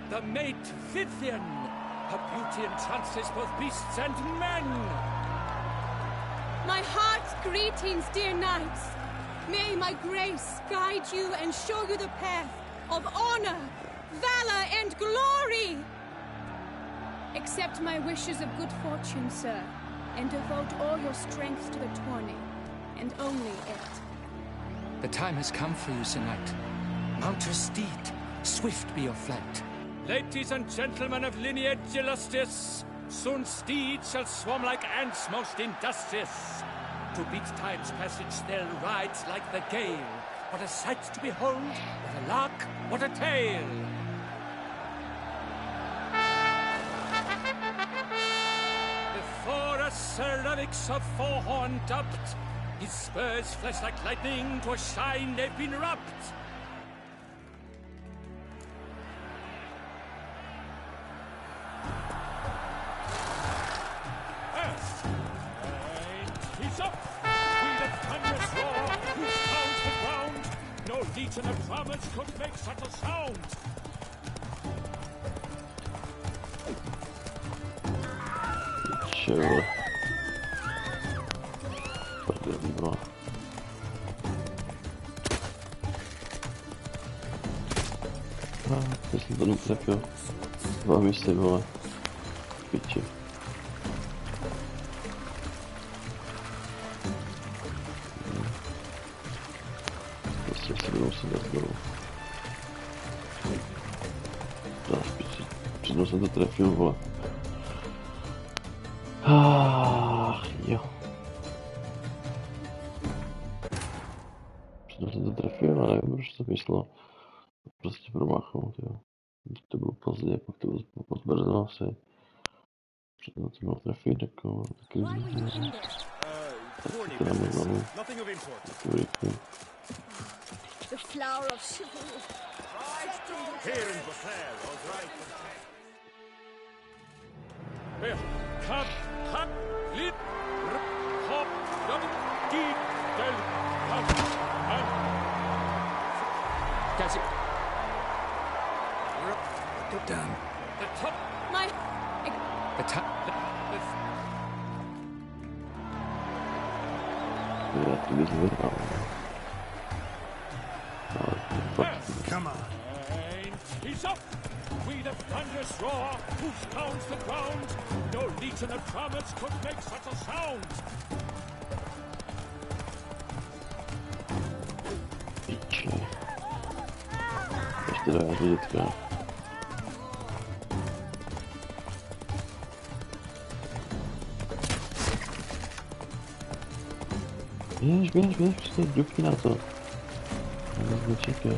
S8: the mate Vivian. Her beauty entrances both beasts and men.
S11: My heart's greetings, dear knights. May my grace guide you and show you the path of honor, valor, and glory. Accept my wishes of good fortune, sir, and devote all your strength to the tourney, and only it.
S8: The time has come for you, Sir Knight. Mount your steed, swift be your flight. Ladies and gentlemen of lineage illustrious, soon steeds shall swarm like ants most industrious. To beat time's passage they'll ride like the gale. What a sight to behold, what a lark, what a tale! Before us Sir Relics of Forhorn dubbed, his spurs flash like lightning, to a shine they've been rubbed. He's up! With a thunderous roar, who pounds the ground? No legion of drummers could make such a sound!
S1: Sure. Fuck det bra. Det slutar nog träffa jag. Vad missade var Witcher. Det ser nog så där bra. Där nog så inte träffa jag var. Ja. Что-то затрофеило, наверное, что пішло. Просто промахом, to było pozdě, pak to pozbrzelo se. Předtím to bylo trefit, jako taky tak to nám znovu. Takový
S6: The flower of chivalry.
S8: Hop, hop, lip, hop, deep, del, hop, does it?
S3: Done.
S8: The top.
S11: My...
S8: The top.
S1: Ja, to blir det.
S12: Come on.
S8: And he's up. With a thunderous roar, who pounds the ground? No legion of drummers could make such a sound.
S1: Ještě dá vidětka. Běž, prostě dubky na to. Já bych nečekal.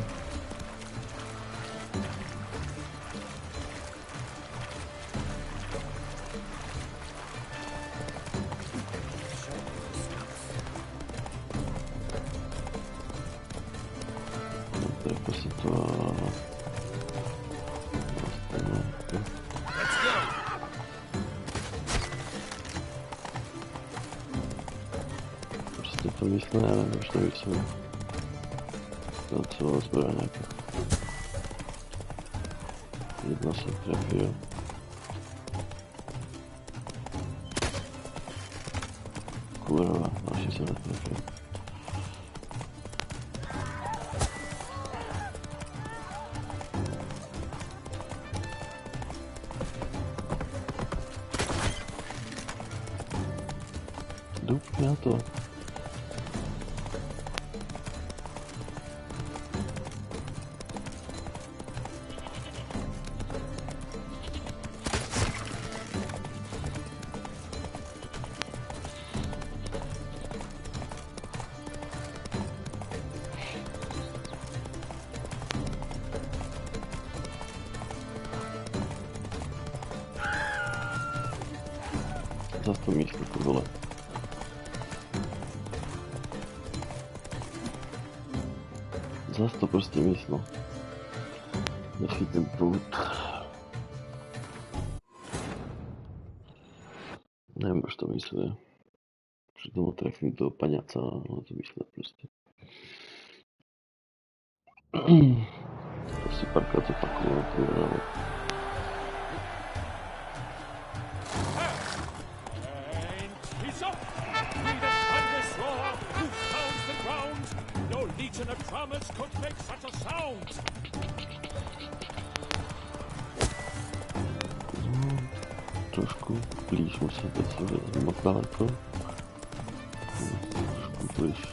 S1: Myslím, já nevím, už to víc jsem to celou zbroje nějaká. Jedna se trefil. Kurva, další se netrefil. Dupni na to. Zas to místo, to vole. Zas to prostě místo. Nechytím prut. Nevím, proč to myslí. Při tomu trefím toho paňaca, ale to myslí prostě. Prostě párkrát opakuju, to bude.
S8: Legion of drummers could make such a sound.
S1: Trošku blíž musím teď se vezmu moc daleko. Trošku blíž.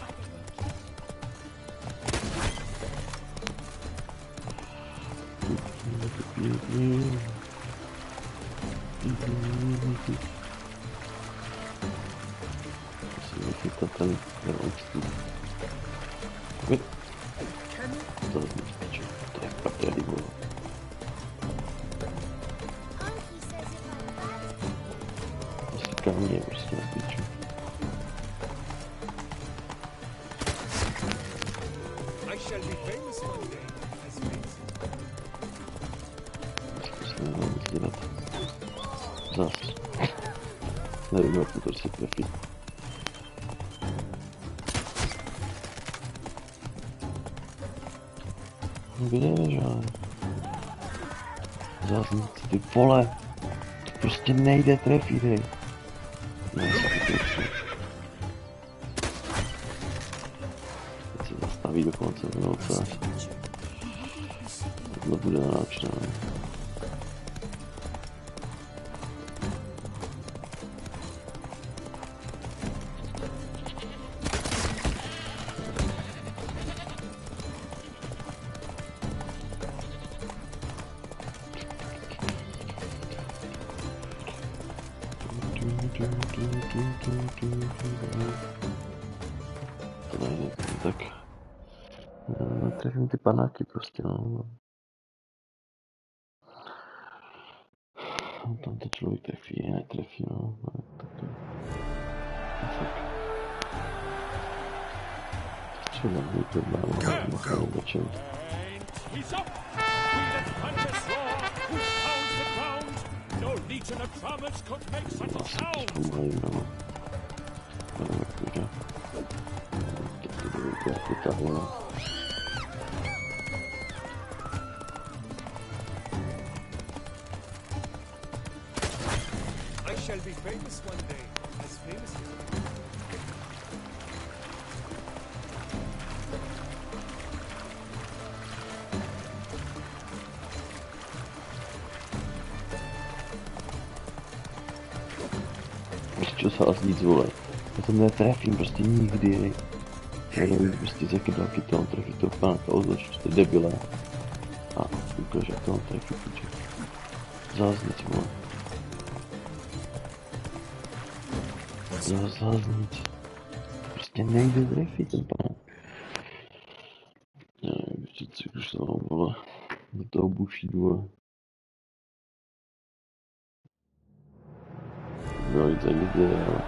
S1: Musím nechytat ten odstup. To je piču, to je patrý, vole. Asi kámě prostě na piču. Zkusím jenom dělat. Zas. Nevím, jak to se trefí. Kde, že? Zaznic, ty vole. To prostě nejde trefit, hej. Ne, teď se zastaví dokonce v noce. Tohle bude náročné. To nejde, tak trefím ty panáky prostě, no. Tam to člověk trefí, netrefí, no. Tak to... Tak. Třeba to máme, musíme začít. Legion of drummers could make such a sound.
S12: I shall be famous one day, as famous as you.
S1: Čo sa nic, vole. Ja to netrefím prostě nikdy. Já nevím prostě z jaký dálky to on trefí toho pána otoč, to je debile. A ukáž jak to on trefí, piče. Záznic, vole. Záznic. Prostě nejde trefit ten pán. Já nevím, ještě už to mám, vole. Do toho buší, vole. No i tak jde, ale...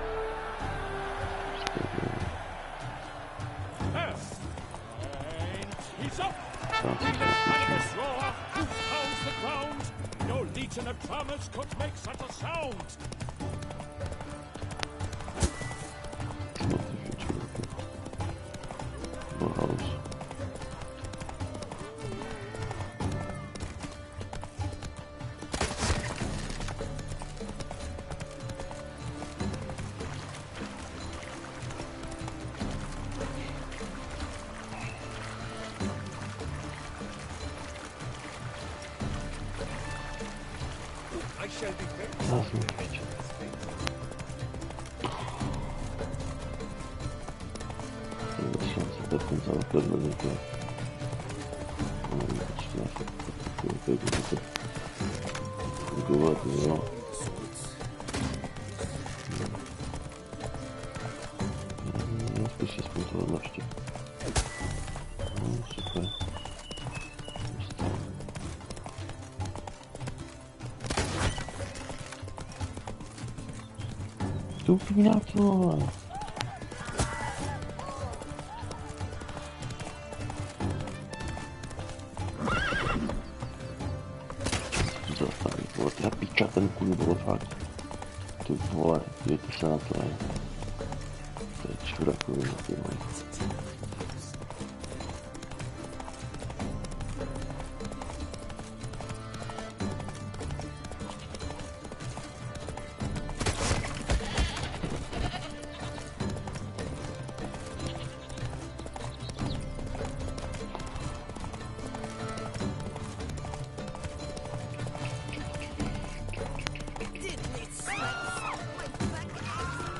S8: No legion of drummers could make such a sound.
S12: shall be very
S1: Spíš aspoň to odlačte. No, super. Stupí na to. Zastavit, vole, teda piča ten kůň, bylo fakt. Ty vole, dívejte se na to, ne? To je čurakovina, ty vole.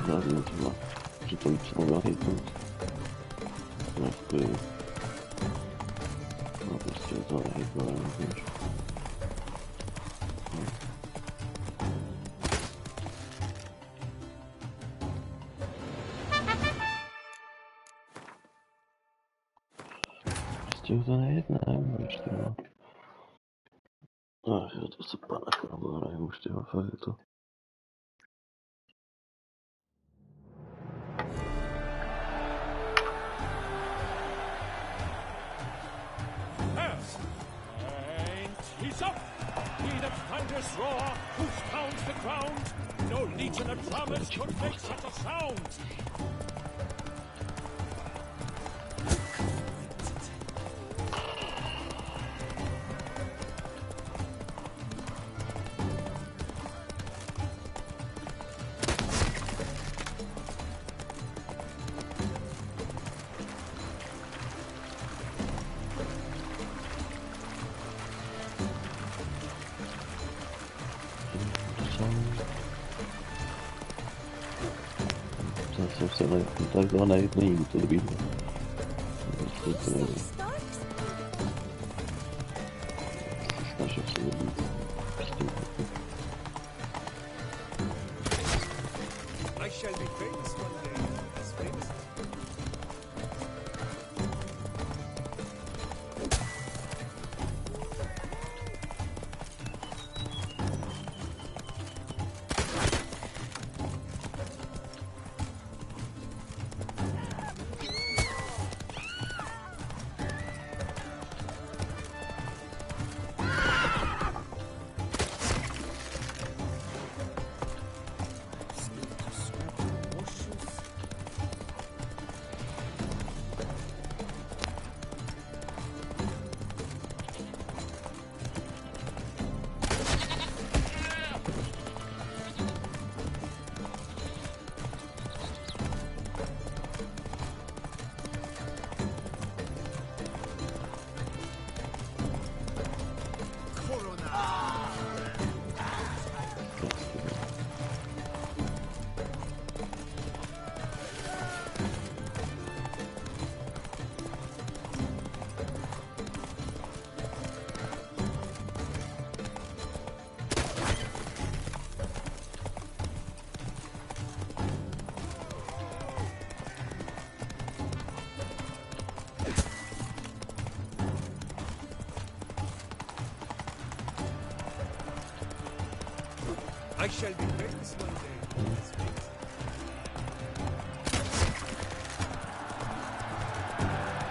S1: Zároveň třeba přitom se mohl hejtnout. Jako je... No prostě je to hejtnové, nevím. Prostě to nejedná, víš ty no. Ach jo, to se pana kámo, nevím už tyho, fakt je to.
S8: He's up! He that thunders roar, whose pounds the ground, no legion of drummers could make such a sound!
S1: Jsem se tak dal na jedný, to dobrý. To nevím. Snažil se dobít.
S12: I shall be famous one day, as famous as I shall be famous one day.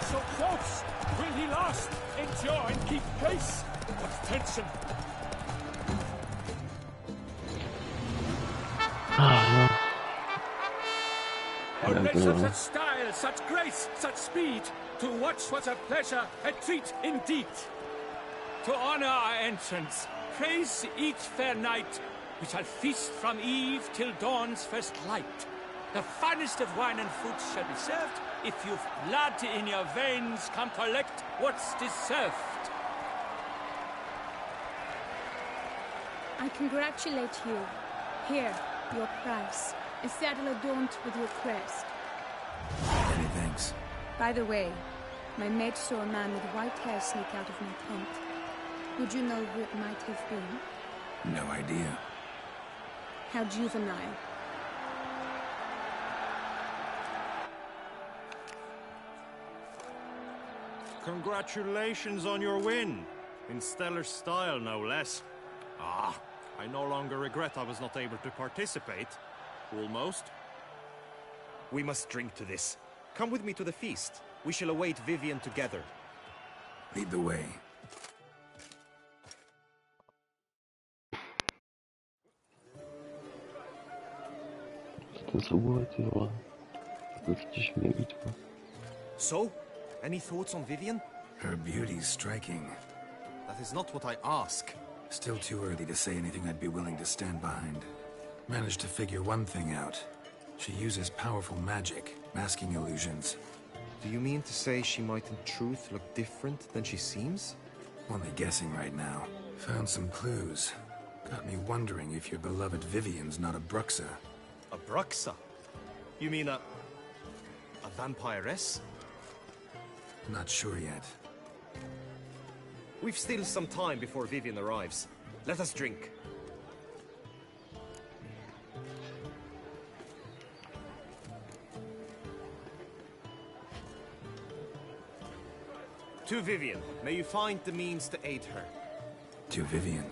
S8: So close! Will he last? Endure and keep pace! What tension! A race of such style, such grace, such speed! To watch was a pleasure, a treat indeed! To honor our entrance, praise each fair knight, we shall feast from eve till dawn's first light. The finest of wine and food shall be served. If you've blood in your veins, come collect what's deserved.
S11: I congratulate you. Here, your prize. A saddle adorned with your crest.
S3: Many thanks.
S11: By the way, my maid saw a man with white hair sneak out of my tent. Would you know who it might have been?
S3: No idea.
S11: How juvenile.
S7: Congratulations on your win. In stellar style, no less. Ah, I no longer regret I was not able to participate. Almost. We must drink to this. Come with me to the feast. We shall await Vivian together.
S3: Lead the way.
S7: So, any thoughts on Vivian?
S3: Her beauty's striking.
S7: That is not what I ask.
S3: Still too early to say anything I'd be willing to stand behind. Managed to figure one thing out. She uses powerful magic, masking illusions.
S7: Do you mean to say she might in truth look different than she seems?
S3: Only guessing right now. Found some clues. Got me wondering if your beloved Vivian's not a Bruxa.
S7: A Bruxa? You mean a vampiress?
S3: Not sure yet.
S7: We've still some time before Vivian arrives. Let us drink. To Vivian, may you find the means to aid her.
S3: To Vivian.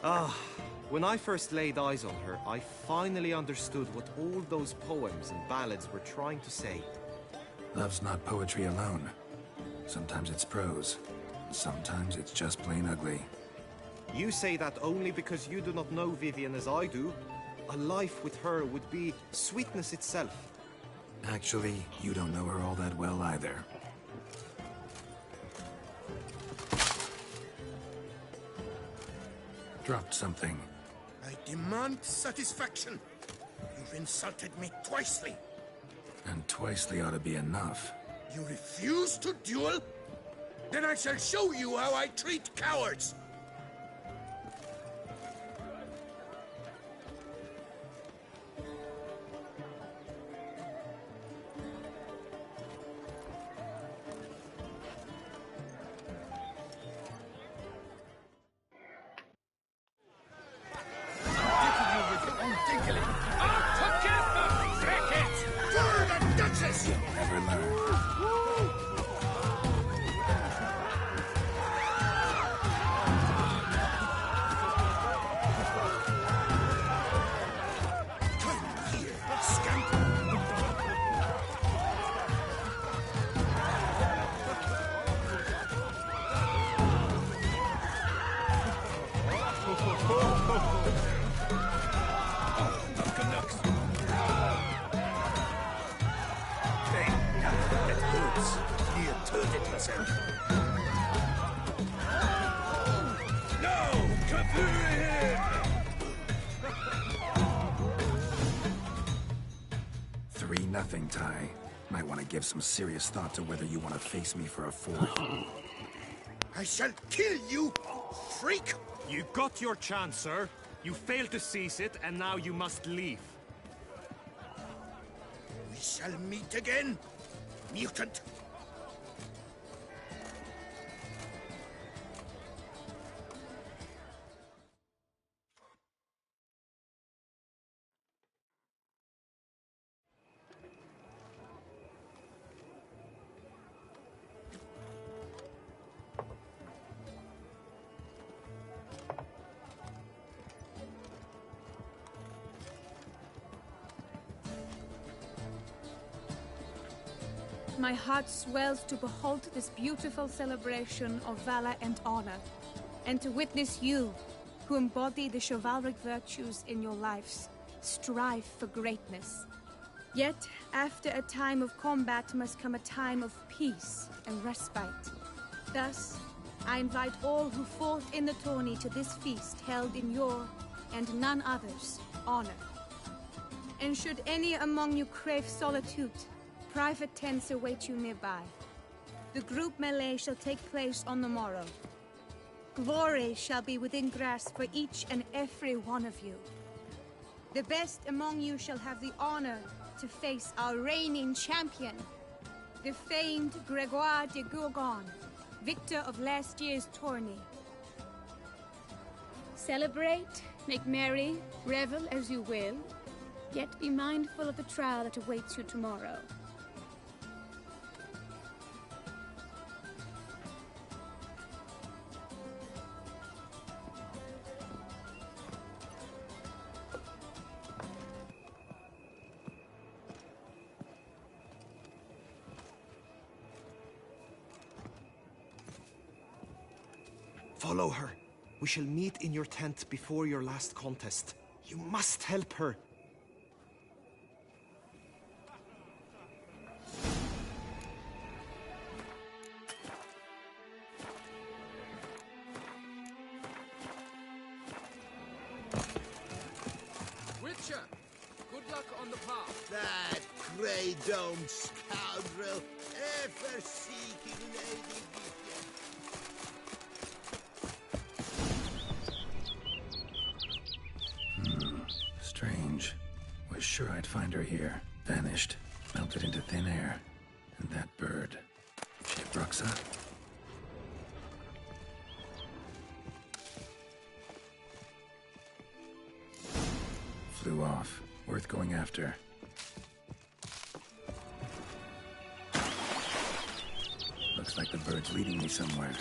S7: Ah, when I first laid eyes on her, I finally understood what all those poems and ballads were trying to say.
S3: Love's not poetry alone. Sometimes it's prose. Sometimes it's just plain ugly.
S7: You say that only because you do not know Vivian as I do. A life with her would be sweetness itself.
S3: Actually, you don't know her all that well either. Dropped something.
S12: I demand satisfaction. You've insulted me twicely.
S3: And twicely ought to be enough.
S12: You refuse to duel? Then I shall show you how I treat cowards!
S3: Never learn. Nothing, Ty. Might want to give some serious thought to whether you want to face me for a fourth.
S12: I shall kill you, freak!
S7: You got your chance, sir. You failed to seize it, and now you must leave.
S12: We shall meet again, mutant.
S11: My heart swells to behold this beautiful celebration of valor and honor, and to witness you, who embody the chivalric virtues in your lives, strive for greatness. Yet, after a time of combat must come a time of peace and respite. Thus, I invite all who fought in the tourney to this feast held in your, and none other's, honor. And should any among you crave solitude, private tents await you nearby. The group melee shall take place on the morrow. Glory shall be within grasp for each and every one of you. The best among you shall have the honor to face our reigning champion, the famed Gregoire de Gourgon, victor of last year's tourney. Celebrate, make merry, revel as you will, yet be mindful of the trial that awaits you tomorrow.
S7: Follow her. We shall meet in your tent before your last contest. You must help her.
S3: Witcher, good luck on the path.
S12: That grey-domed scoundrel, ever seeking Lady Vivian.
S3: Strange. Was sure I'd find her here. Vanished. Melted into thin air. And that bird. She Bruxa? Flew off. Worth going after. Looks like the bird's leading me somewhere.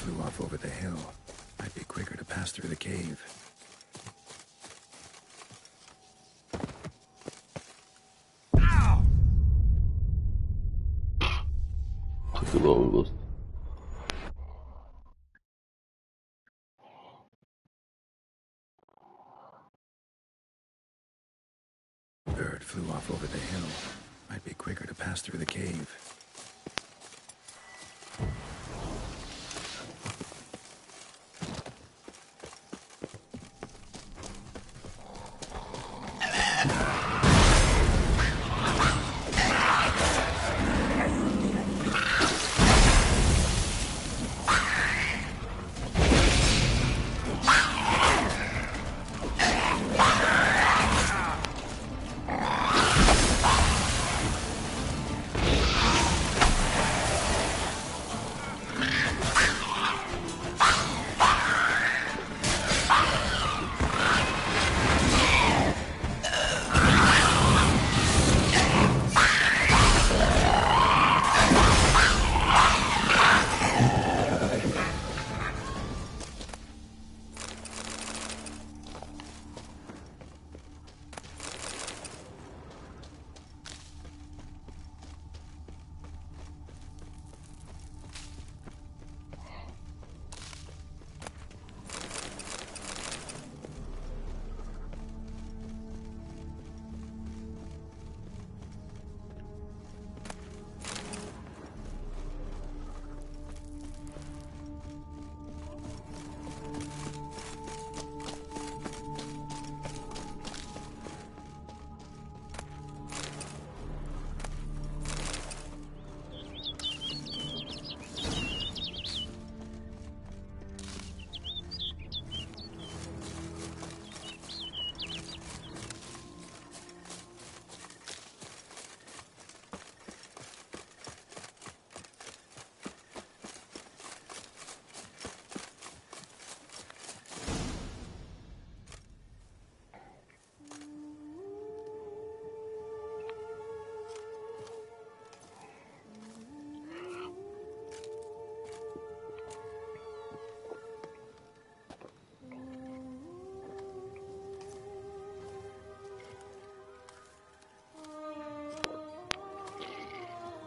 S3: Flew off over the hill. Might be quicker to pass through the cave. Bird flew off over the hill. Might be quicker to pass through the cave.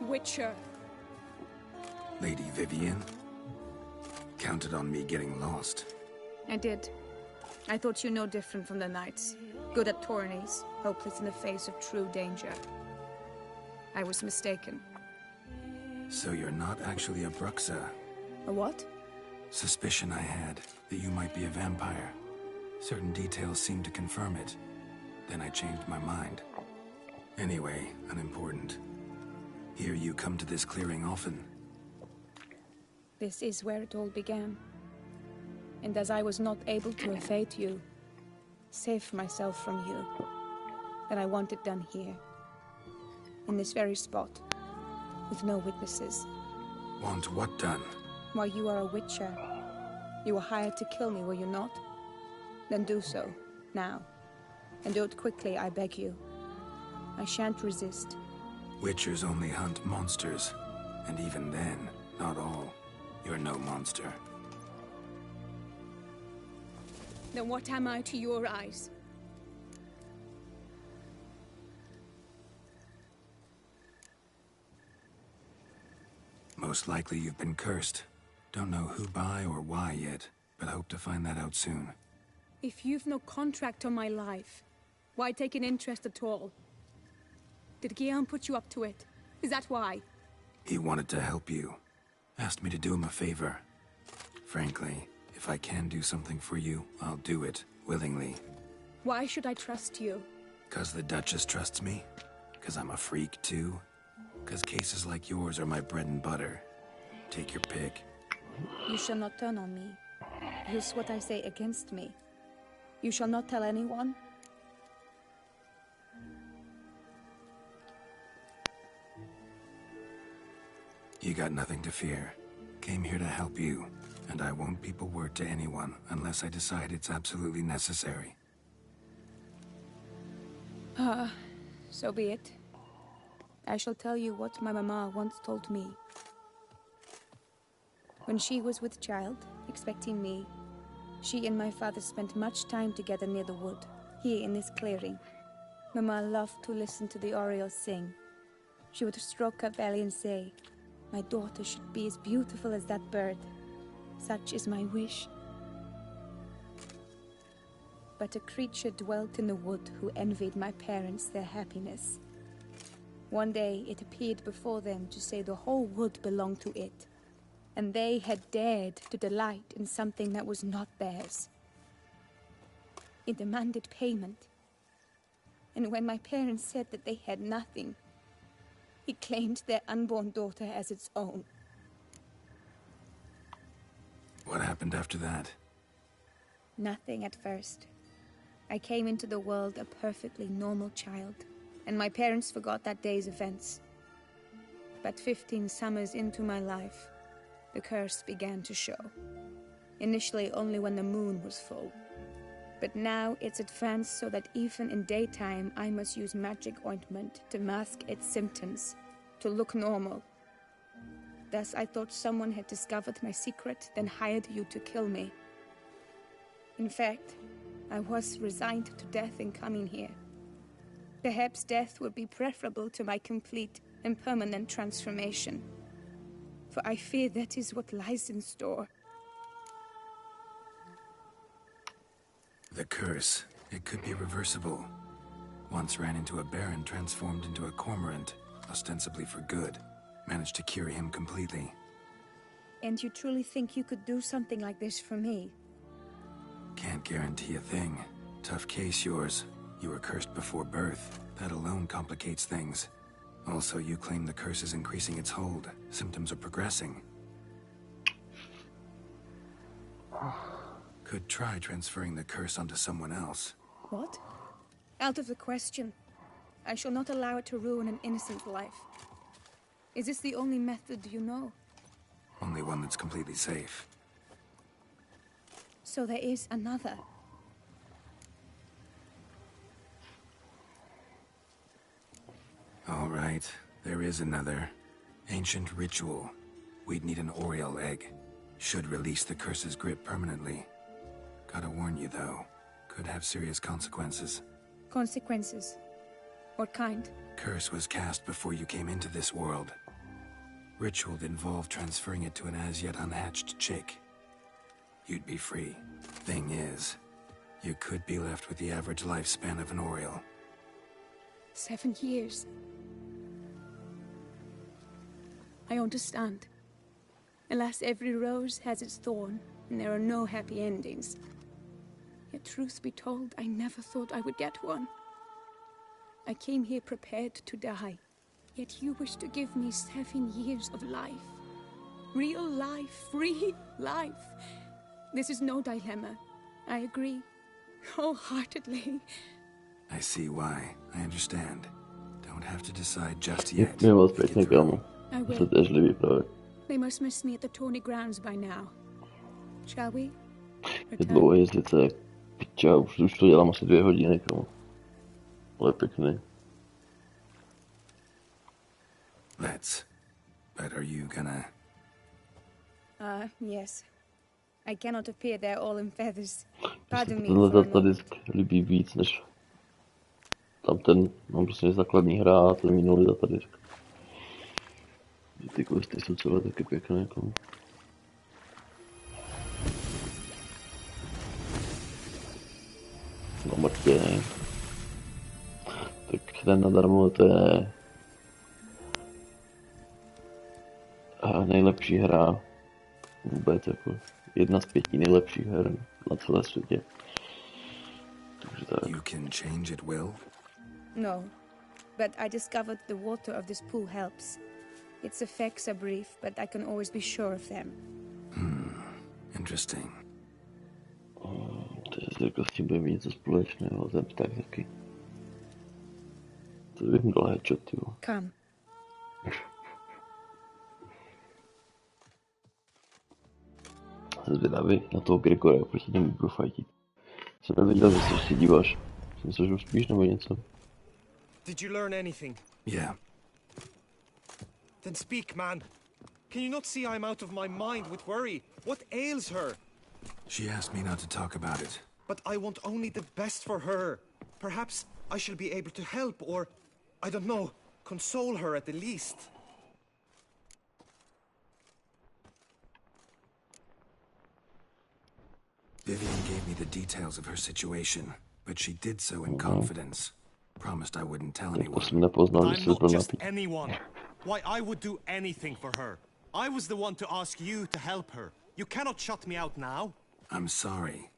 S11: Witcher.
S3: Lady Vivian? Counted on me getting lost.
S11: I did. I thought you no different from the knights. Good at tourneys, hopeless in the face of true danger. I was mistaken.
S3: So you're not actually a Bruxa?
S11: A what?
S3: Suspicion I had, that you might be a vampire. Certain details seemed to confirm it. Then I changed my mind. Anyway, unimportant. Here you come to this clearing often.
S11: This is where it all began. And as I was not able to evade you, save myself from you, then I want it done here. In this very spot, with no witnesses.
S3: Want what done?
S11: Why, you are a Witcher. You were hired to kill me, were you not? Then do so, now. And do it quickly, I beg you. I shan't resist.
S3: Witchers only hunt monsters. And even then, not all. You're no monster.
S11: Then what am I to your eyes?
S3: Most likely you've been cursed. Don't know who by or why yet, but hope to find that out soon.
S11: If you've no contract on my life, why take an interest at all? Did Guillaume put you up to it? Is that why?
S3: He wanted to help you. Asked me to do him a favor. Frankly, if I can do something for you, I'll do it, willingly.
S11: Why should I trust you?
S3: 'Cause the Duchess trusts me? 'Cause I'm a freak, too? 'Cause cases like yours are my bread and butter. Take your pick.
S11: You shall not turn on me. Use what I say against me. You shall not tell anyone?
S3: You got nothing to fear. Came here to help you, and I won't peep a word to anyone unless I decide it's absolutely necessary.
S11: So be it. I shall tell you what my mama once told me. When she was with child, expecting me, she and my father spent much time together near the wood, here in this clearing. Mama loved to listen to the orioles sing. She would stroke her belly and say, "My daughter should be as beautiful as that bird. Such is my wish." But a creature dwelt in the wood who envied my parents their happiness. One day it appeared before them to say the whole wood belonged to it, and they had dared to delight in something that was not theirs. It demanded payment, and when my parents said that they had nothing, it claimed their unborn daughter as its own.
S3: What happened after that?
S11: Nothing at first. I came into the world a perfectly normal child, and my parents forgot that day's events. But 15 summers into my life, the curse began to show. Initially only when the moon was full. But now it's advanced so that even in daytime I must use magic ointment to mask its symptoms, to look normal. Thus I thought someone had discovered my secret, then hired you to kill me. In fact, I was resigned to death in coming here. Perhaps death would be preferable to my complete and permanent transformation. For I fear that is what lies in store.
S3: The curse. It could be reversible. Once ran into a baron transformed into a cormorant, ostensibly for good. Managed to cure him completely.
S11: And you truly think you could do something like this for me?
S3: Can't guarantee a thing. Tough case, yours. You were cursed before birth. That alone complicates things. Also, you claim the curse is increasing its hold. Symptoms are progressing. Could try transferring the curse onto someone else.
S11: What? Out of the question. I shall not allow it to ruin an innocent life. Is this the only method you know?
S3: Only one that's completely safe.
S11: So there is another.
S3: All right, there is another. Ancient ritual. We'd need an Oriole egg. Should release the curse's grip permanently. Gotta warn you, though. Could have serious consequences.
S11: Consequences? What kind?
S3: Curse was cast before you came into this world. Ritual that involved transferring it to an as-yet unhatched chick. You'd be free. Thing is, you could be left with the average lifespan of an Oriole.
S11: 7 years. I understand. Alas, every rose has its thorn, and there are no happy endings. Yet truth be told, I never thought I would get one. I came here prepared to die, yet you wish to give me 7 years of life. Real life, free life. This is no dilemma. I agree, wholeheartedly.
S3: I see why. I understand. Don't have to decide just yet.
S1: Měl moc pěkně, kámo.
S11: I
S1: Se
S11: will.
S1: též líbí právě.
S11: They must miss me at the Tawny grounds by now. Shall we?
S1: Je dlouhý sice, piča, už to dělám asi 2 hodiny, kámo. Ale pěkný.
S3: Let's. But are you gonna...
S11: Yes. I cannot appear there all in feathers. Pardon me
S1: Tenhle
S11: for a
S1: ta disk líbí víc než tam ten, mám prostě základní hra a ten minulý datadisk. Ty questy jsou celé taky pěkné, kámo. No mrtě. Tak ten nadarmo, to je nejlepší hra vůbec, jako 1 z 5 nejlepších her na celé světě. Takže tak.
S3: You can change at will?
S11: No, but I discovered the water of this pool helps. Its effects are brief, but I can always be sure of them.
S3: Interesting.
S1: To je zrka, s tím bude mít něco společného, ten pták taky. To bych mu dal headshot, jo.
S11: Come.
S1: Jsem zvědavý na toho Gregora, proti němu budu fajtit. Jsem nevěděl, že se díváš. Jsem se, že už spíš nebo něco.
S7: Did you learn anything?
S3: Yeah.
S7: Then speak, man. Can you not see I'm out of my mind with worry? What ails her?
S3: She asked me not to talk about it.
S7: But I want only the best for her. Perhaps I shall be able to help, or, I don't know, console her at the least.
S3: Vivian gave me the details of her situation, but she did so in confidence. Promised I wouldn't tell anyone.
S7: I'm not just anyone. Why, I would do anything for her. I was the one to ask you to help her. You cannot shut me out now.
S3: I'm sorry.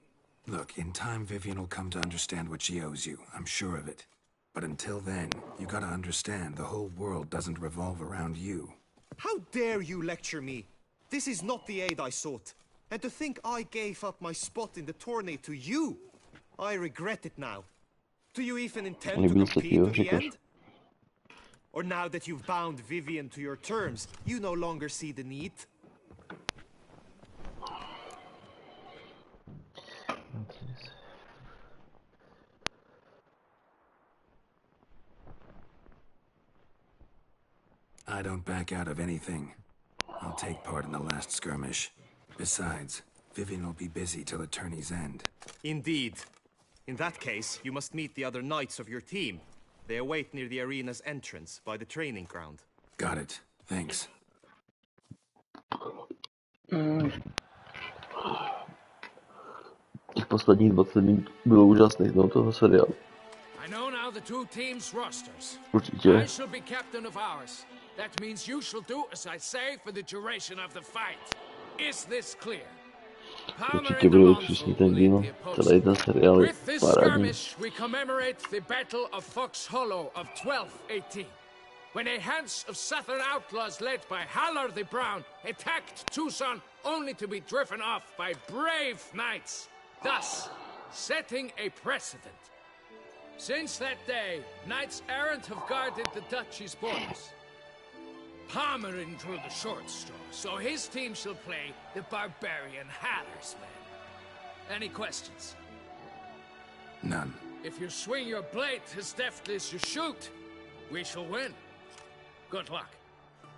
S3: Look, in time Vivian will come to understand what she owes you. I'm sure of it. But until then, you gotta understand the whole world doesn't revolve around you.
S7: How dare you lecture me? This is not the aid I sought. And to think I gave up my spot in the tourney to you, I regret it now. Do you even intend to compete to the end? Or now that you've bound Vivian to your terms, you no longer see the need?
S3: I don't back out of anything. I'll take part in the last skirmish. Besides, Vivian will be busy till the tourney's end.
S7: Indeed. In that case, you must meet the other knights of your team. They await near the arena's entrance, by the training ground.
S3: Got it. Thanks.
S1: Těch posledních 20 minut bylo úžasných, no, toho seriálu.
S8: I know now the 2 teams' rosters.
S1: Určitě.
S8: I shall be captain of ours. That means you shall do as I say for the duration of the fight. Is this clear?
S1: Určitě budou přísný ten díl, celý ten seriál je
S8: With this
S1: parádní.
S8: skirmish, we commemorate the Battle of Fox Hollow of 1218, when a Hans of Southern outlaws led by Hallar the Brown attacked Toussain only to be driven off by brave knights, thus setting a precedent. Since that day, knights errant have guarded the duchy's borders, hammering through the short straw, so his team shall play the barbarian Hallar's men. Any questions?
S3: None.
S8: If you swing your blade as deftly as you shoot, we shall win. Good luck.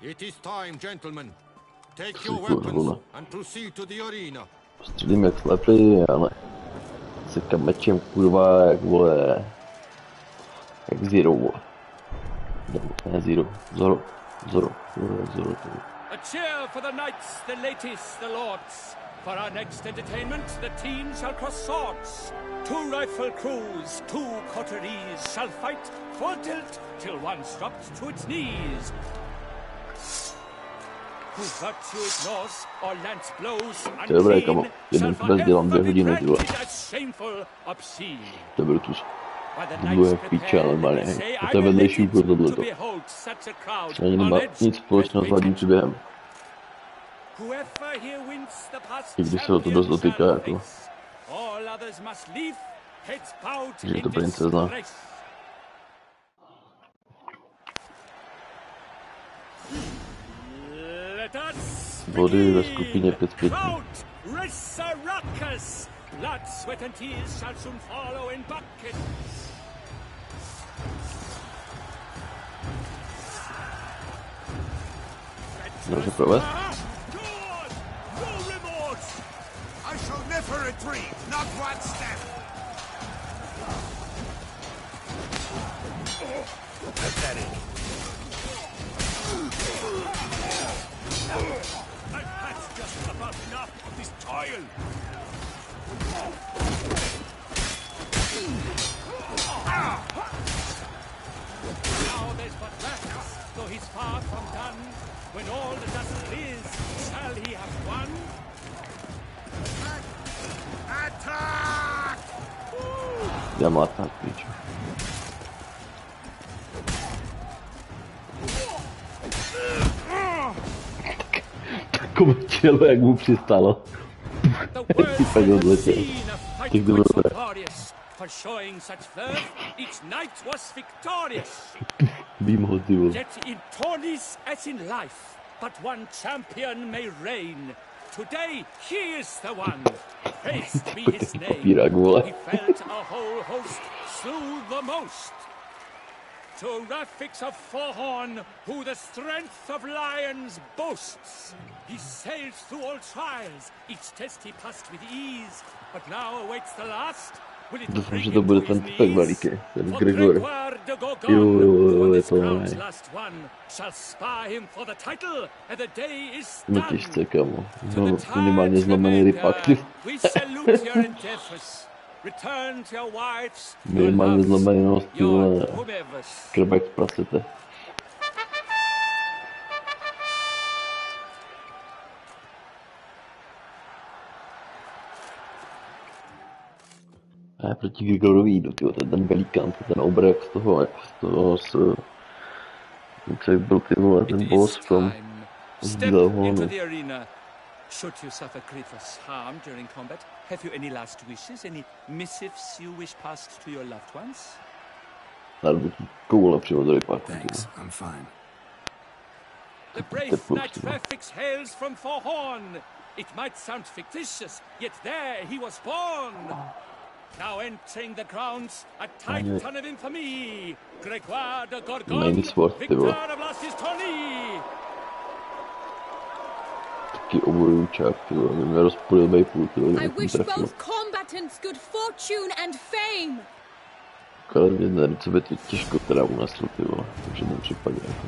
S12: It is time, gentlemen. Take your weapons and proceed to the arena.
S1: Střílím jak slepý, ale sekám mečem kurva jak vole, jak Zero, vole. Ne Zero, Zoro.
S8: A cheer for the knights, the ladies, the lords. For our next entertainment, the teens shall cross swords. 2 rifle crews, 2 coteries shall fight full tilt till one's dropped to its knees. Who virtue ignores or lance blows unclean shall forever be branded as shameful, obscene. By the knights prepared, they say I'm elated to behold such a crowd on edge with rage. Whoever here wins the past champion shall face. All others must leave, heads bowed in disgrace. Let us begin. Crowd, race a ruckus. Blood, sweat and tears shall soon follow in buckets.
S12: I shall never retreat, not one step. Pathetic.
S8: I've had just about enough of this toil. Now there's but wax, though he's far from done. When all the dust clears, shall he have won?
S12: Attack!
S1: Andiamo a attacco. Come cielo jak mu přistalo. Ty pak odletěl. Těch bylo dobré.
S8: For showing such verve, each knight was victorious.
S1: Vím ho, ty vole.
S8: Yet in tourneys as in life, but one champion may reign. Today he is the one. Praised be his name. He felt a whole host, slew the most. To Rafix of Forhorn, who the strength of lions boasts. He sailed through all trials, each test he passed with ease, but now awaits the last.
S1: Doufám, že to bude ten tak veliký, ten Gregor. Jo, je to ne. No těžce, kamo. No, minimálně zlomený rypák, ty. Minimálně zlomený nos, ty vole. Krbek prasete. A já proti Gregorovi jdu, ten velikán, ten obrek z toho, jak byl ty vole, ten boss z Bílého honu.
S8: Should you suffer grievous harm during combat, have you any last wishes, any missives you wish passed to your loved ones?
S1: Dal bych koule přímo do rypáku.
S3: Thanks, I'm fine.
S8: The brave knight Rafix hails from Forhorn. It might sound fictitious, yet there he was born. Now entering the grounds, a titan of infamy, Gregoire de Gorgon, victor of last tourney.
S1: Taky obojučák, ty vole, mě rozpůlil bejpůl, ty vole,
S11: I wish both combatants good fortune and fame.
S1: Akorát v jedné ruce by to těžko teda unesl, ty vole, v žádném případě, jako.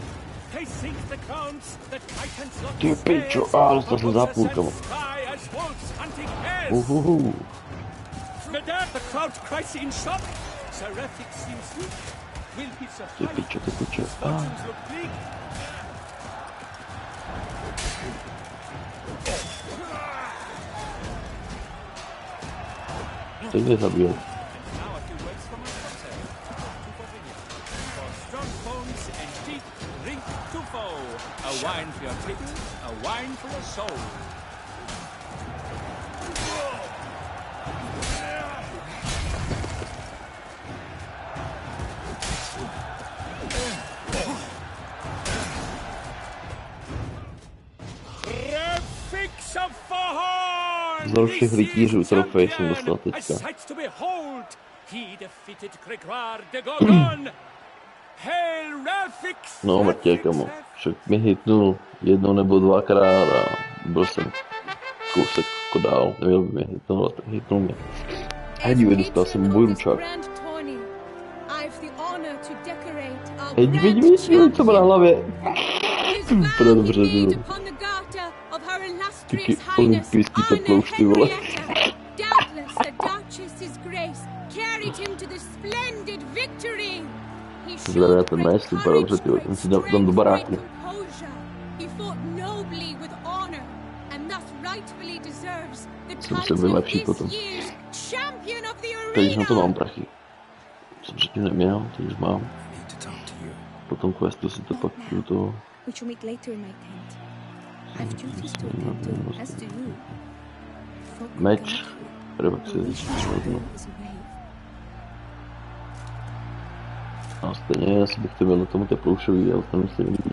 S1: Ty pičo, dostal jsem zápůl, kamo.
S8: The crowd cries in shock. Sir Rafix seems weak. Will he survive?
S1: Ty pičo.
S8: Fortunes look bleak.
S1: Teď mě zabil.
S8: Now a few words from my cocktail. For strong bones and deep drink to foe. A wine for your table, a wine for your soul.
S1: Vzal všech rytířů trofej jsem dostal teďka. No mrtě, kamo. Však mě hitnul jednou nebo dvakrát a byl jsem kousek jako dál. Neměl by mě hitnul mě. Hej, dívej, dostal jsem bojručák. Hej, dívej, co má na hlavě. Super dobře, ty.
S11: illustrious highness,
S1: olympijský
S11: Anna
S1: teplouš, ty vole.
S11: Henrietta. Doubtless the Duchess's grace carried him to the splendid victory. He showed
S1: ten
S11: great
S1: meč, to vypadá dobře,
S11: courage,
S1: ty vole.
S11: great
S1: Ten si dám do
S11: strength, great
S1: baráku.
S11: composure. He fought nobly with honor, and thus rightfully deserves the
S1: Jsem se
S11: title
S1: vylepší
S11: this
S1: potom.
S11: year's champion of the
S1: Teď na to mám
S11: arena.
S1: prachy. Jsem předtím neměl, teď už mám. Po tom questu si to pak do toho...
S11: We shall meet later in my tent. I've duties to attend to, as do you.
S1: Meč, který pak si vezmu. A stejně asi bych to měl na tomu teploušovi, ale ten se mi líbí.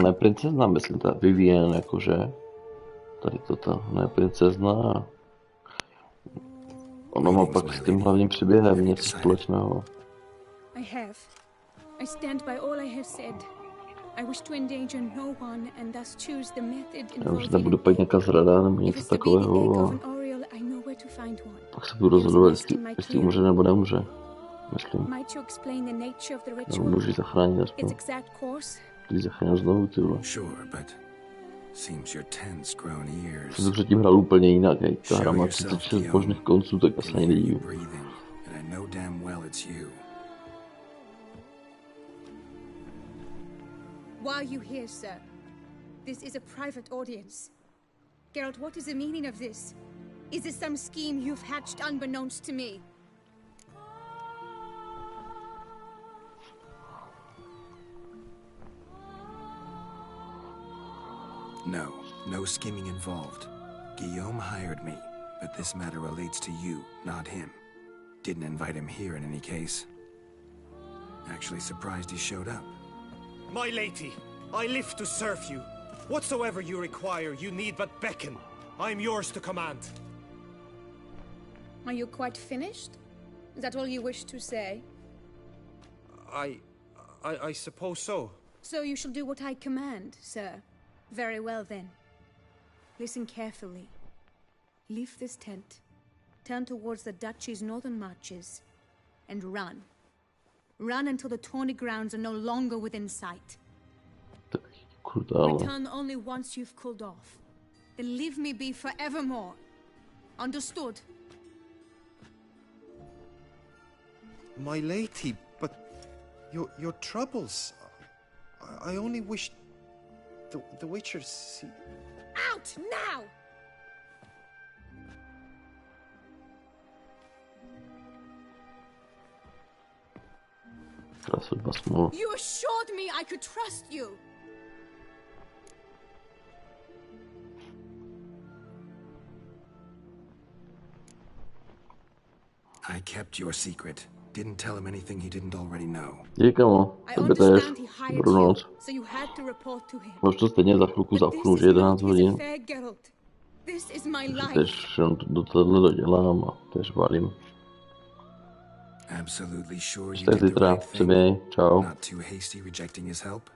S1: Ne princezna, myslím, ta Vivienne, jakože. Tady toto, ne princezna. Ona má pak s tím hlavním příběhem něco společného.
S11: I have. I stand by all I have said. I wish to endanger no one and thus choose the method
S1: Já už nebudu pak nějaká zrada nebo něco takového. Tak se budu rozhodovat, jestli umře nebo neumře. Myslím. Nebo můžu ji zachránit aspoň. Když zachránil znovu, ty vole. Jsem to předtím hrál úplně jinak, hej. Ta hra má 36 možných konců, tak asi nejde.
S11: Why are you here, sir? This is a private audience. Geralt, what is the meaning of this? Is this some scheme you've hatched unbeknownst to me?
S3: No scheming involved. Guillaume hired me, but this matter relates to you, not him. Didn't invite him here in any case. Actually surprised he showed up.
S7: My lady, I live to serve you. Whatsoever you require, you need but beckon. I am yours to command.
S11: Are you quite finished? Is that all you wish to say?
S7: I suppose so.
S11: So you shall do what I command, sir. Very well then. Listen carefully. Leave this tent. Turn towards the Duchy's northern marches. And run. Run until the tawny grounds are no longer within sight. Return only once you've cooled off. Then leave me be forevermore. Understood?
S7: My lady, but your troubles. I only wish the Witcher see.
S11: Out now! You assured me I could trust you.
S3: I kept your secret. Didn't tell him anything he didn't already know.
S1: Kamo, tebe též. Dobrou noc. Už to stejně za chvilku zapnu, že 11 hodin. Tež do tohle dodělám a tež valím.
S3: Absolutely sure you
S1: Tak
S3: did the
S1: zítra,
S3: right
S1: se
S3: thing.
S1: měj, čau.
S3: Not too hasty rejecting his help.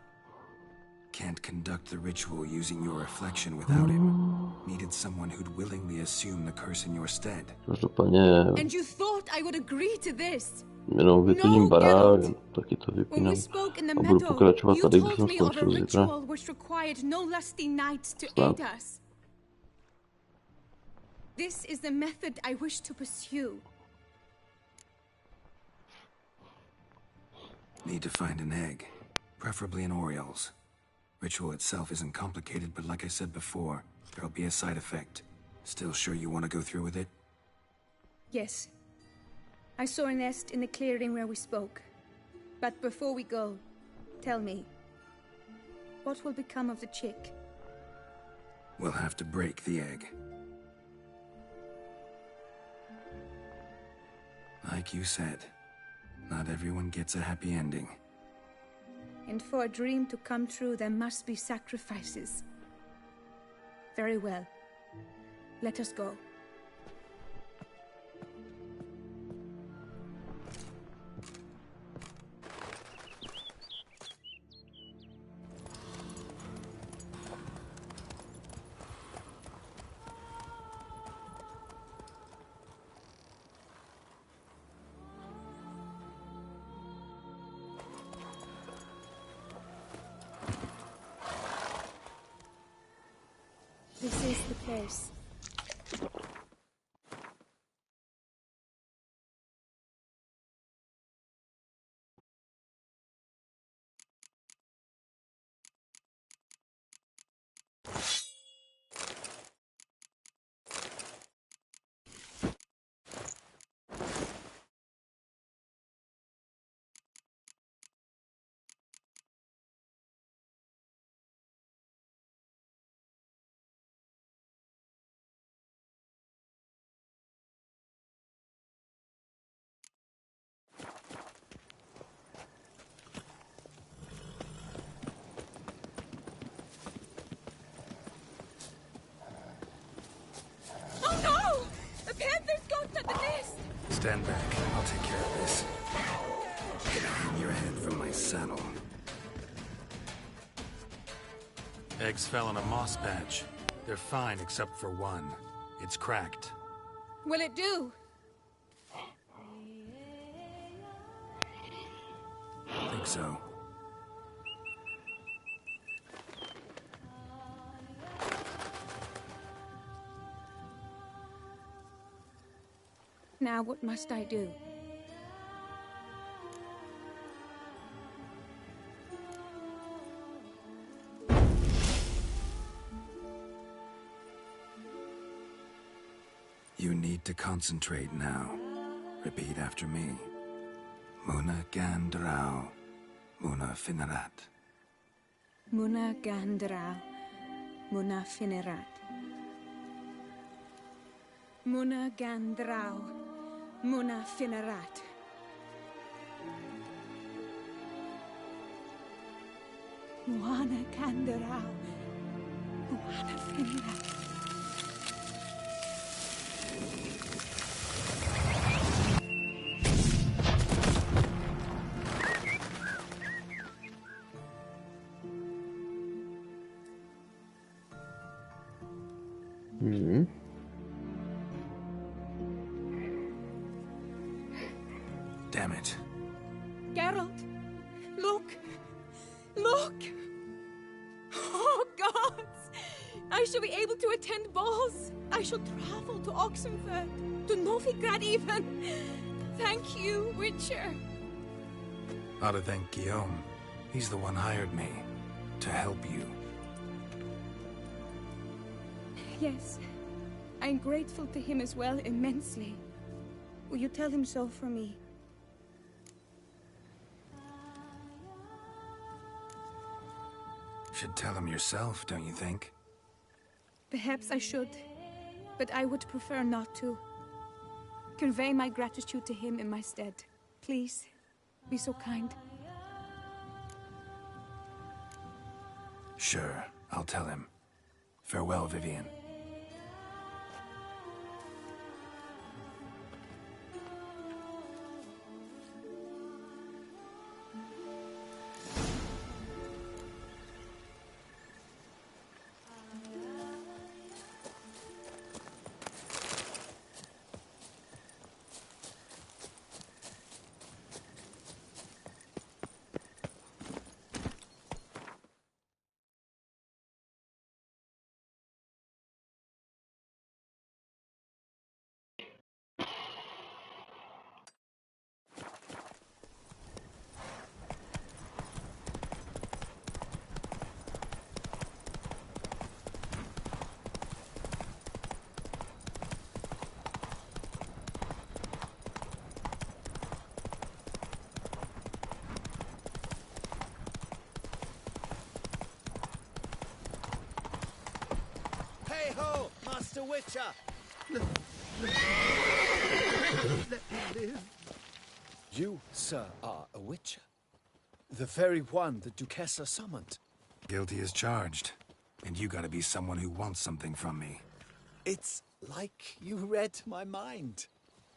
S3: Can't conduct the ritual using your reflection without him. Needed someone who'd willingly assume the curse in your stead.
S1: Každopádně
S11: And you thought I would agree to this?
S1: jenom vyplním barák, taky to vypínám a budu pokračovat tady, kde jsem skončil zítra. Snad.
S11: This is the method I wish to pursue.
S3: Need to find an egg, preferably an Oriole's. Ritual itself isn't complicated, but like I said before, there'll be a side effect. Still sure you want to go through with it?
S11: Yes. I saw a nest in the clearing where we spoke. But before we go, tell me, what will become of the chick?
S3: We'll have to break the egg. Like you said, not everyone gets a happy ending.
S11: And for a dream to come true, there must be sacrifices. Very well. Let us go. the place. Oh no! A panther's got at the nest!
S3: Stand back. I'll take care of this. Get your head from my saddle. Eggs fell in a moss patch. They're fine except for one. It's cracked.
S11: Will it do?
S3: Think so.
S11: Now what must I do?
S3: You need to concentrate now. Repeat after me. Muna Gandrau. Muna Finerat.
S11: Muna Gandrau. Muna Finerat. Muna Gandrau. Muna Finerat. Muana Gandrau. Muana Finerat.
S3: Damn it.
S11: Geralt, look! Look! Oh, gods! I shall be able to attend balls. I shall travel to Oxenfurt, to Novigrad even. Thank you, Witcher.
S3: Ought to thank Guillaume. He's the one hired me. To help you.
S11: Yes, I'm grateful to him as well, immensely. Will you tell him so for me?
S3: Should tell him yourself, don't you think?
S11: Perhaps I should, but I would prefer not to. Convey my gratitude to him in my stead. Please, be so kind.
S3: Sure, I'll tell him. Farewell, Vivian.
S2: Hey-ho, Master Witcher! Let me live. You, sir, are a witcher. The very one the Duchessa summoned.
S3: Guilty as charged. And you gotta be someone who wants something from me.
S2: It's like you read my mind.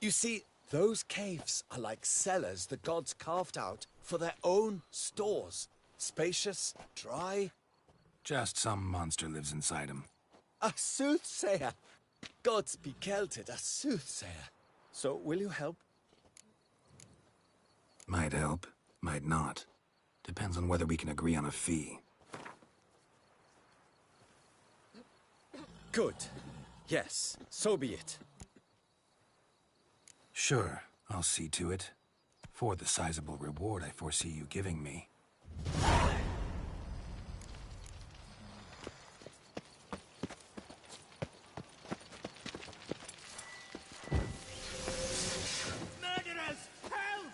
S2: You see, those caves are like cellars the gods carved out for their own stores. Spacious, dry.
S3: Just some monster lives inside him.
S2: A soothsayer! Gods be kelted, a soothsayer. So, will you help?
S3: Might help, might not. Depends on whether we can agree on a fee.
S10: Good. Yes, so be it.
S3: Sure, I'll see to it. For the sizable reward I foresee you giving me.
S8: Murderers! Help!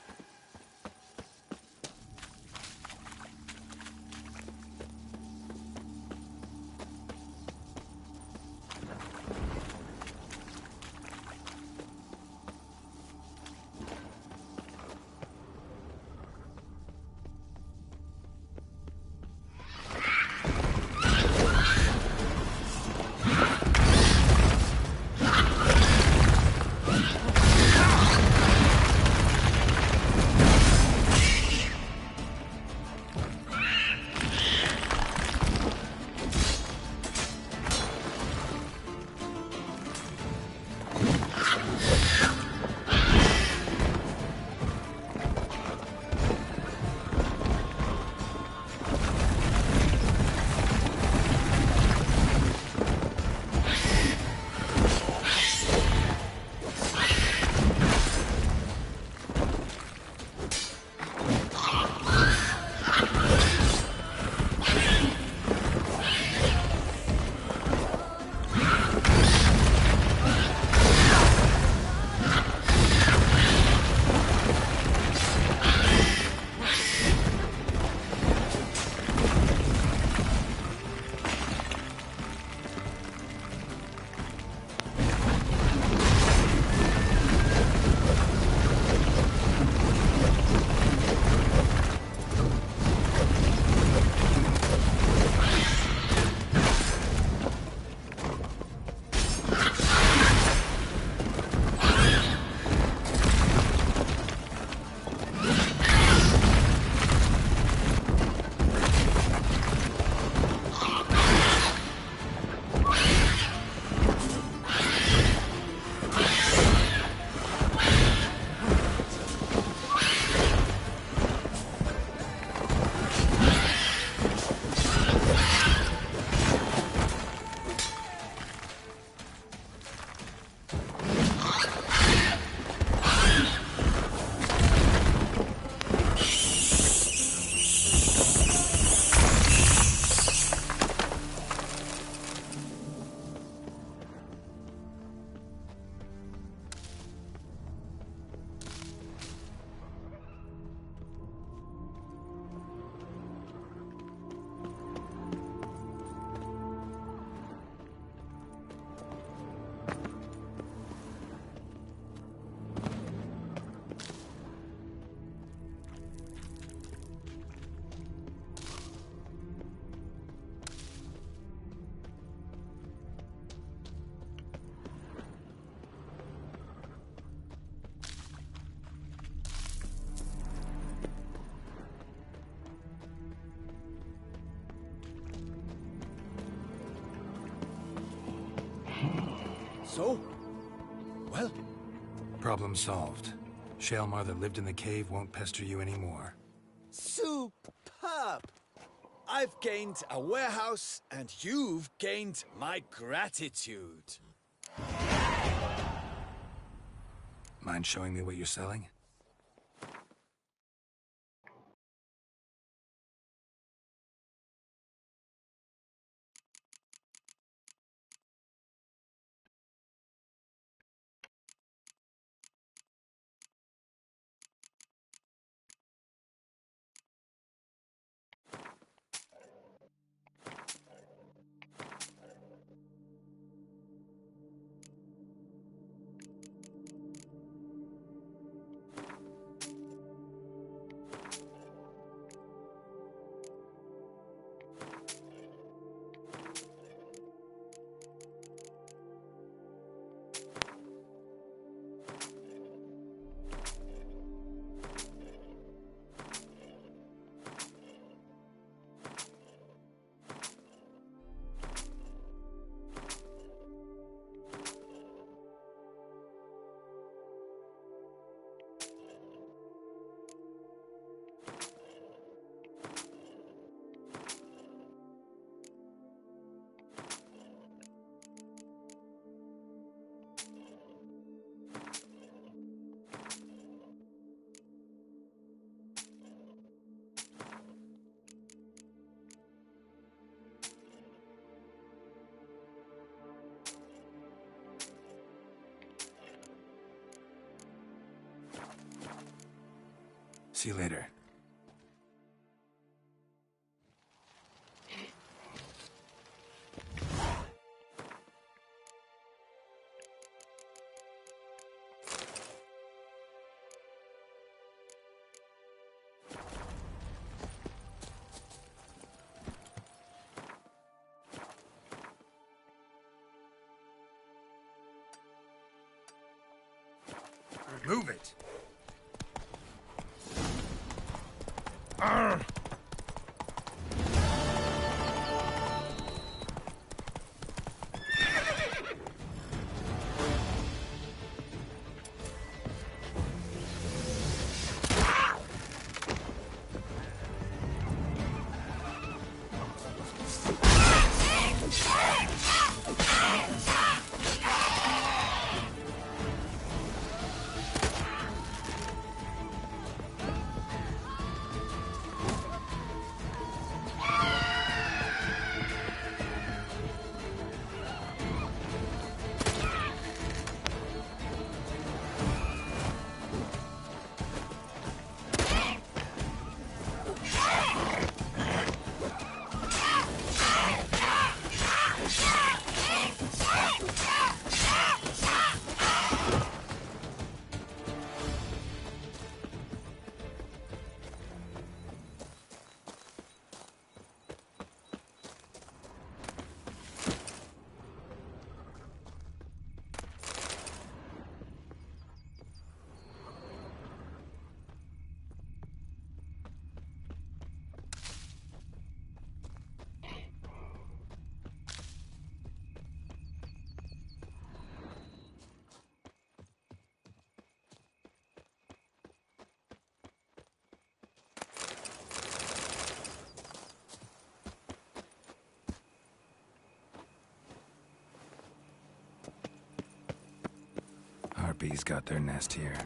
S10: So? Well?
S3: Problem solved. Shaelmar that lived in the cave won't pester you anymore.
S10: Superb! I've gained a warehouse, and you've gained my gratitude.
S3: Mind showing me what you're selling? See you later. Move it! Harpies got their nest here.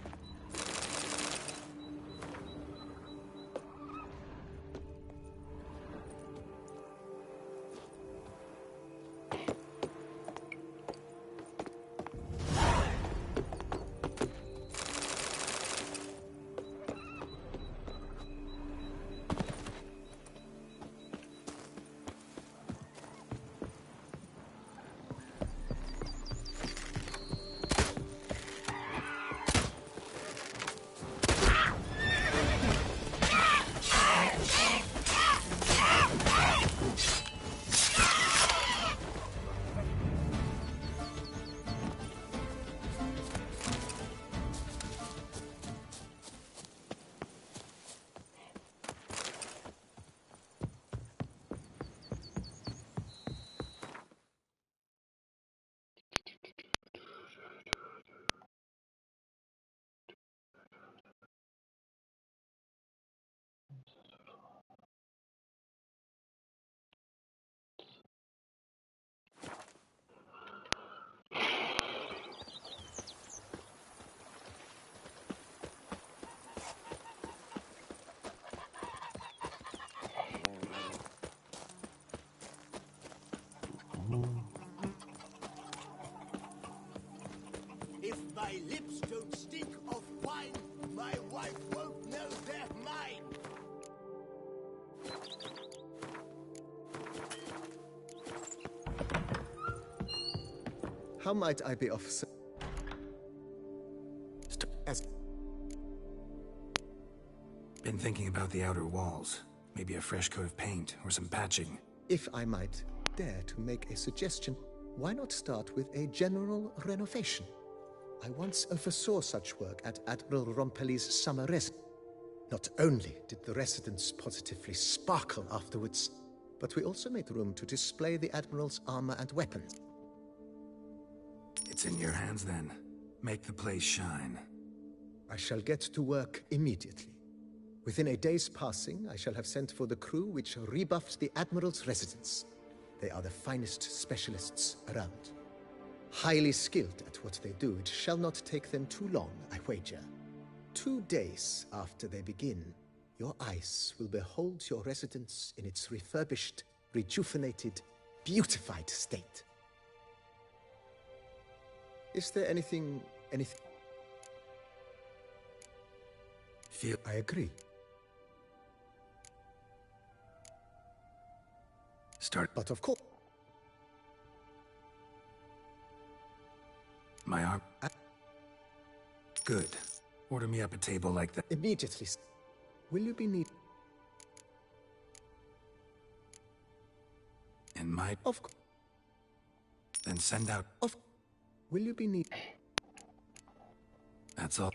S9: If my lips don't stink of wine, my wife won't know they're mine. How might I be of as
S3: Been thinking about the outer walls. Maybe a fresh coat of paint or some patching.
S9: If I might dare to make a suggestion, why not start with a general renovation? I once oversaw such work at Admiral Rompelli's summer residence. Not only did the residence positively sparkle afterwards, but we also made room to display the Admiral's armor and weapons.
S3: It's in your hands then. Make the place shine.
S9: I shall get to work immediately. Within a day's passing, I shall have sent for the crew which rebuffed the Admiral's residence. They are the finest specialists around. Highly skilled at what they do, it shall not take them too long, I wager. 2 days after they begin, your eyes will behold your residence in its refurbished, rejuvenated, beautified state. Is there anything...
S3: feel...
S9: I agree.
S3: Start...
S9: But of course...
S3: My arm... Good. Order me up a table like that.
S9: Immediately. Will you be need...
S3: And my...
S9: Of course.
S3: Then send out...
S9: Of... Will you be need...
S3: That's all.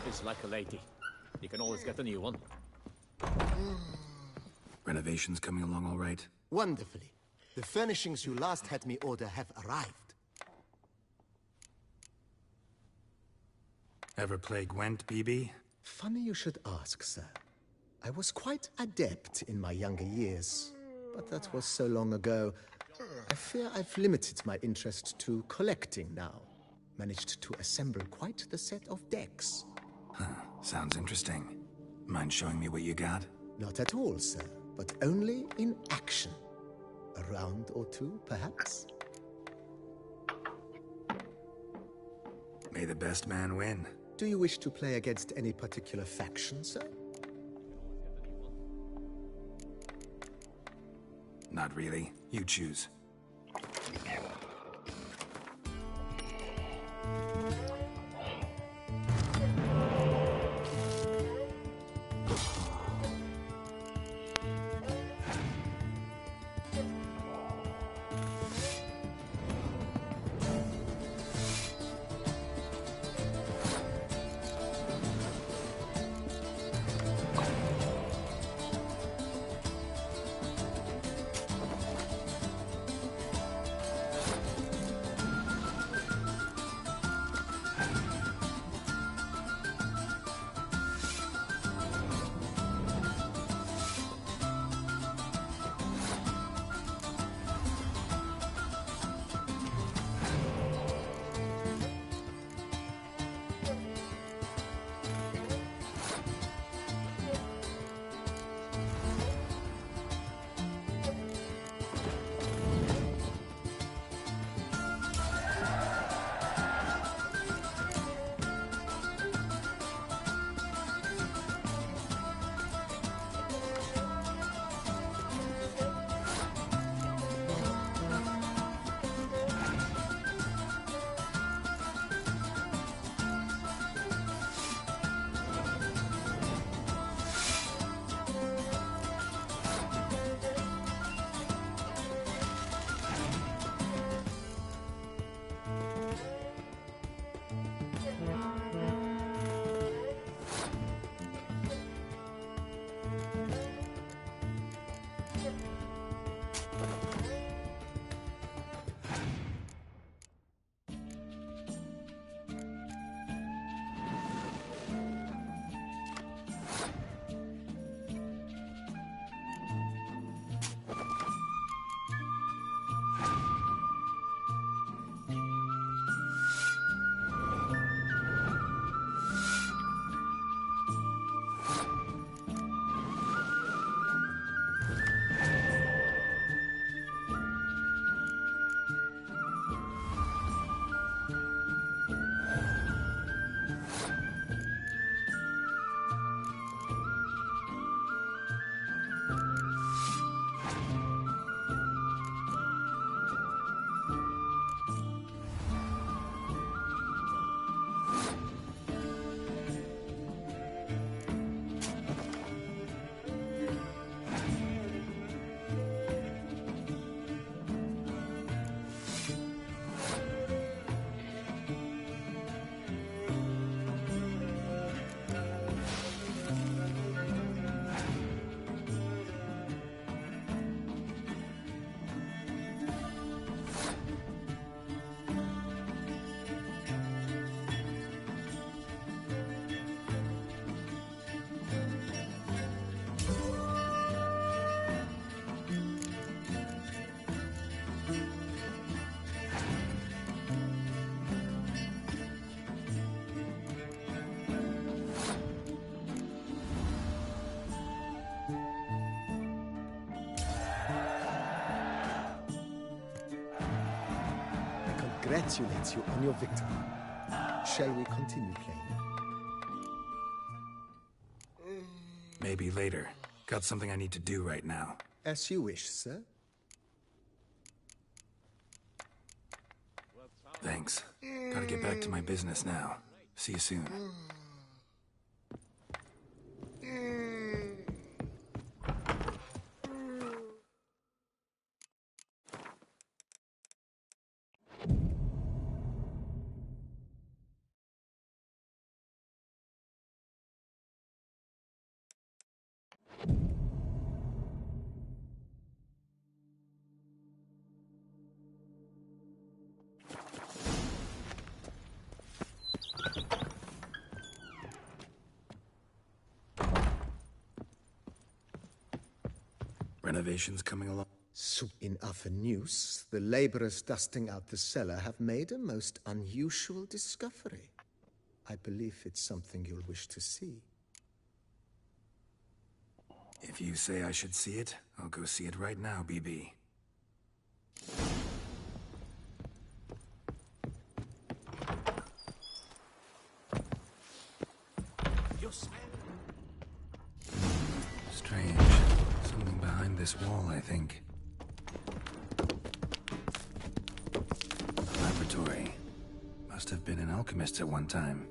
S8: Is like a lady. You can always get a new one.
S3: Renovations coming along all right?
S9: Wonderfully. The furnishings you last had me order have arrived.
S3: Ever play Gwent, BB?
S9: Funny you should ask, sir. I was quite adept in my younger years, but that was so long ago. I fear I've limited my interest to collecting now. Managed to assemble quite the set of decks.
S3: Huh. Sounds interesting. Mind showing me what you got?
S9: Not at all, sir, but only in action. A round or two, perhaps?
S3: May the best man win.
S9: Do you wish to play against any particular faction, sir?
S3: Not really. You choose.
S9: congratulate you on your victory. Shall we continue playing?
S3: Maybe later. Got something I need to do right now.
S9: As you wish, sir.
S3: Thanks. Gotta get back to my business now. See you soon. Renovations coming along?
S9: Soon enough news, the laborers dusting out the cellar have made a most unusual discovery. I believe it's something you'll wish to see.
S3: If you say I should see it, I'll go see it right now, BB. Strange. Something behind this wall, I think. A laboratory. Must have been an alchemist at one time.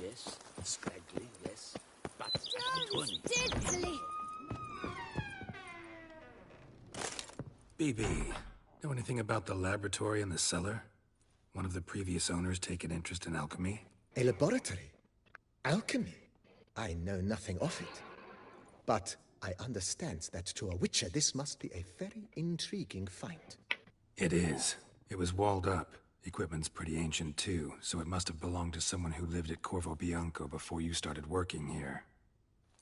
S12: Yes, scraggly, yes. But
S6: Diddly!
S3: BB, know anything about the laboratory in the cellar? One of the previous owners take an interest in alchemy?
S9: A laboratory? Alchemy? I know nothing of it. But I understand that to a Witcher this must be a very intriguing find.
S3: It is. It was walled up. Equipment's pretty ancient too, so it must have belonged to someone who lived at Corvo Bianco before you started working here.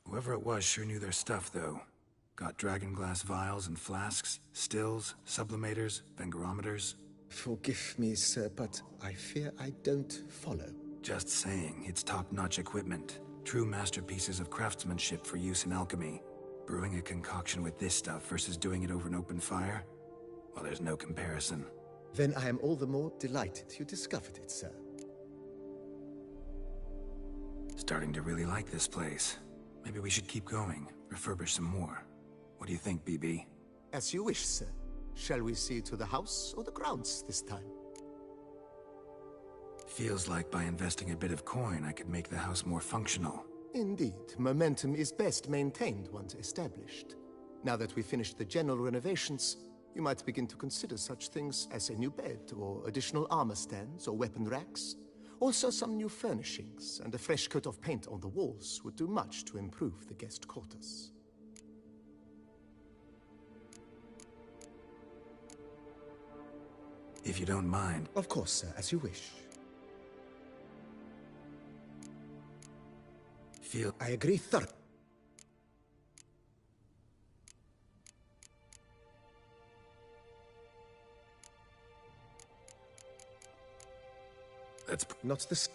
S3: Whoever it was sure knew their stuff, though. Got dragon glass vials and flasks, stills, sublimators, vengerometers.
S9: Forgive me, sir, but I fear I don't follow.
S3: Just saying, it's top-notch equipment. True masterpieces of craftsmanship for use in alchemy. Brewing a concoction with this stuff versus doing it over an open fire? Well, there's no comparison.
S9: Then I am all the more delighted you discovered it, sir.
S3: Starting to really like this place. Maybe we should keep going, refurbish some more. What do you think, BB?
S9: As you wish, sir. Shall we see to the house or the grounds this time?
S3: Feels like by investing a bit of coin, I could make the house more functional.
S9: Indeed, momentum is best maintained once established. Now that we've finished the general renovations, you might begin to consider such things as a new bed, or additional armor stands, or weapon racks. Also some new furnishings, and a fresh coat of paint on the walls would do much to improve the guest quarters.
S3: If you don't mind.
S9: Of course, sir, as you wish. I agree thoroughly.
S3: That's
S9: not the...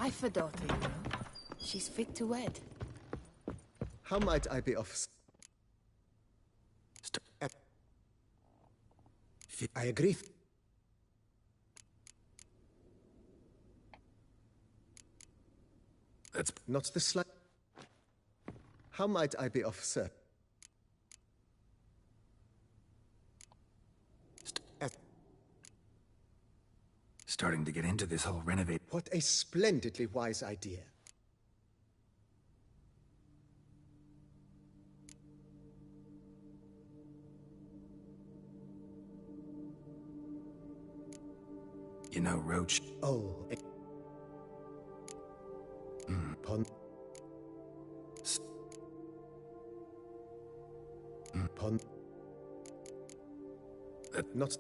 S4: I've a daughter, you know. She's fit to wed.
S9: How might I be of... I agree.
S3: That's
S9: not the slight. How might I be of service?
S3: starting to get into this whole renovate.
S9: What a splendidly wise idea.
S3: You know, Roach.
S9: Oh. Pon. Pon. Not.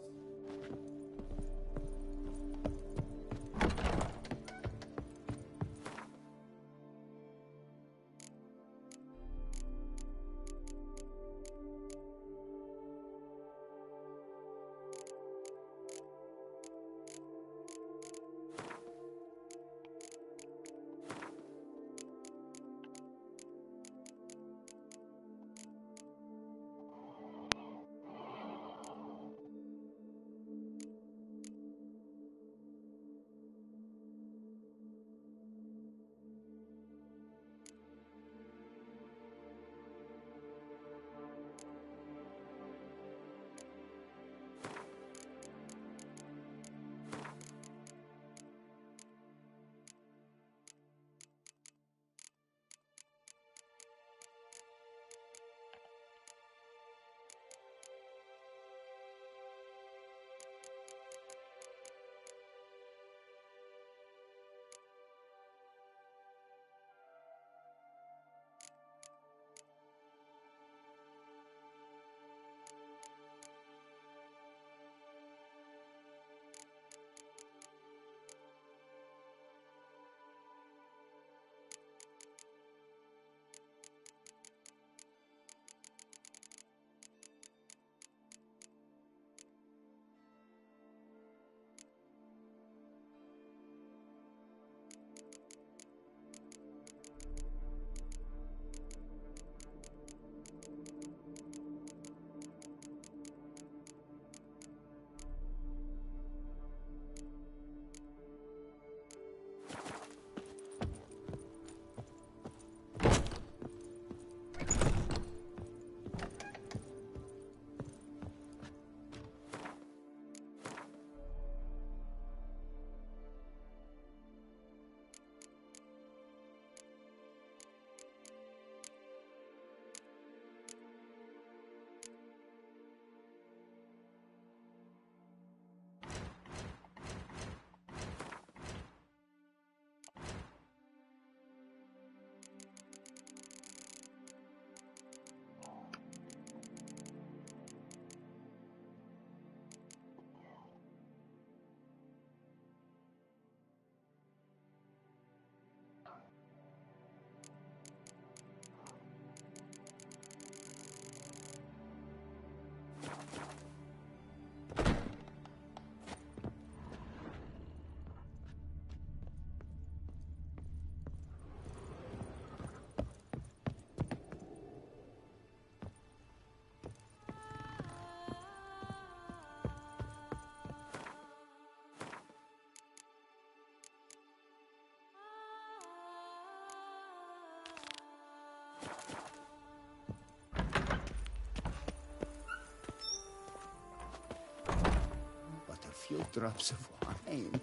S13: Few drops of wine,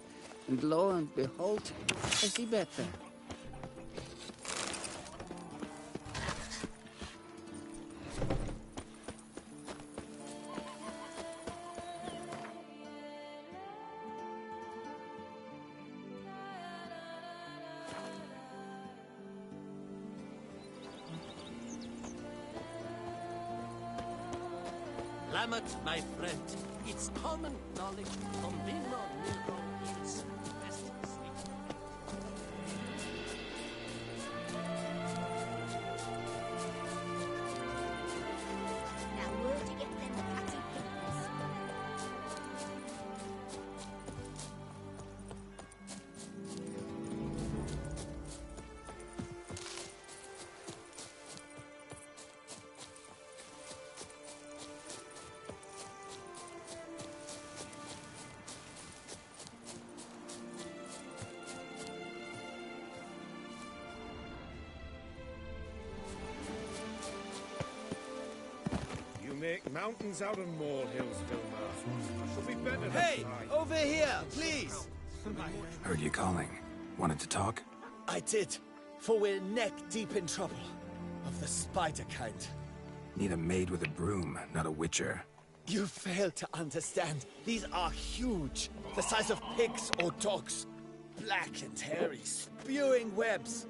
S13: and lo and behold, I see better.
S14: Lamet, my friend, it's common knowledge Tombino Nero is best sweet.
S6: Now where to get them cutty papers?
S12: make mountains out of molehills, Vilma. Should be better than
S15: Hey!
S12: I.
S15: Over here, please!
S3: Heard you calling. Wanted to talk?
S15: I did, for we're neck-deep in trouble. Of the spider kind.
S3: Need a maid with a broom, not a witcher.
S15: You fail to understand. These are huge. The size of pigs or dogs. Black and hairy, spewing webs.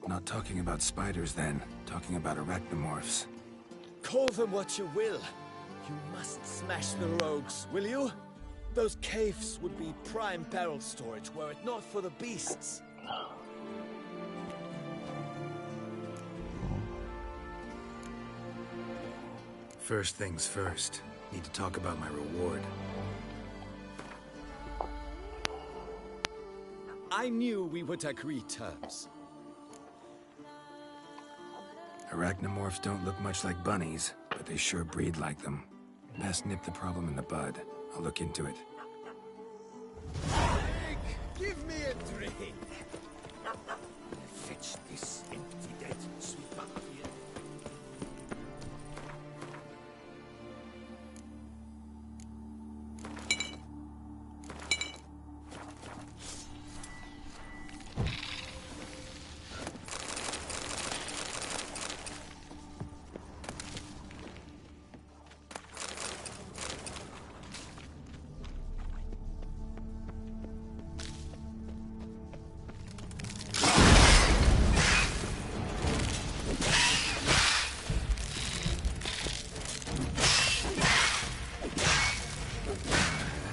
S3: Not talking about spiders then. Talking about arachnomorphs.
S15: Call them what you will. You must smash the rogues, will you? Those caves would be prime barrel storage were it not for the beasts.
S3: First things first. Need to talk about my reward.
S15: I knew we would agree terms.
S3: Arachnomorphs don't look much like bunnies, but they sure breed like them. Best nip the problem in the bud. I'll look into it.
S15: Give me a drink.
S12: Fetch this empty dead, sweet back here.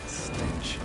S3: Stench.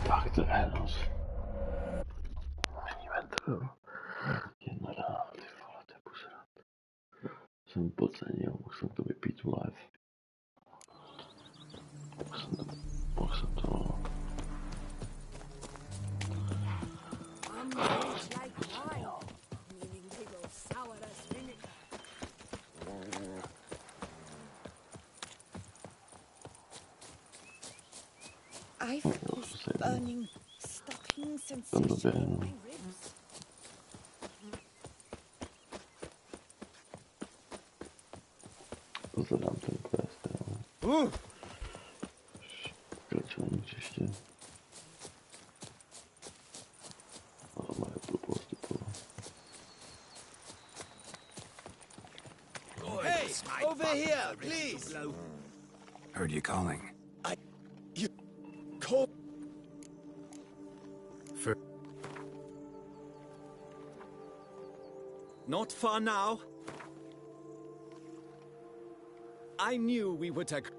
S1: Pak to Enos. Meníme to. Jedna rána, ty vole, to je pusrat. Jsem podcenil, mohl jsem to vypít live. Mohl jsem to...
S4: I've those burning stopping sensations in my ribs.
S1: Zadám ten quest, jo. Pokračování příště. Ale moje blbost to bylo.
S15: Hey, over here, please.
S3: Heard you calling.
S15: You call. Not far now. I knew we would agree.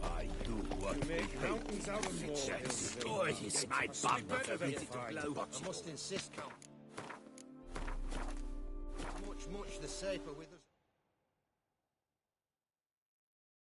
S12: I do what we make mountains out of molehills.
S14: Oh, it's my bumper for ready to blow.
S12: I must insist, Count. Much the safer with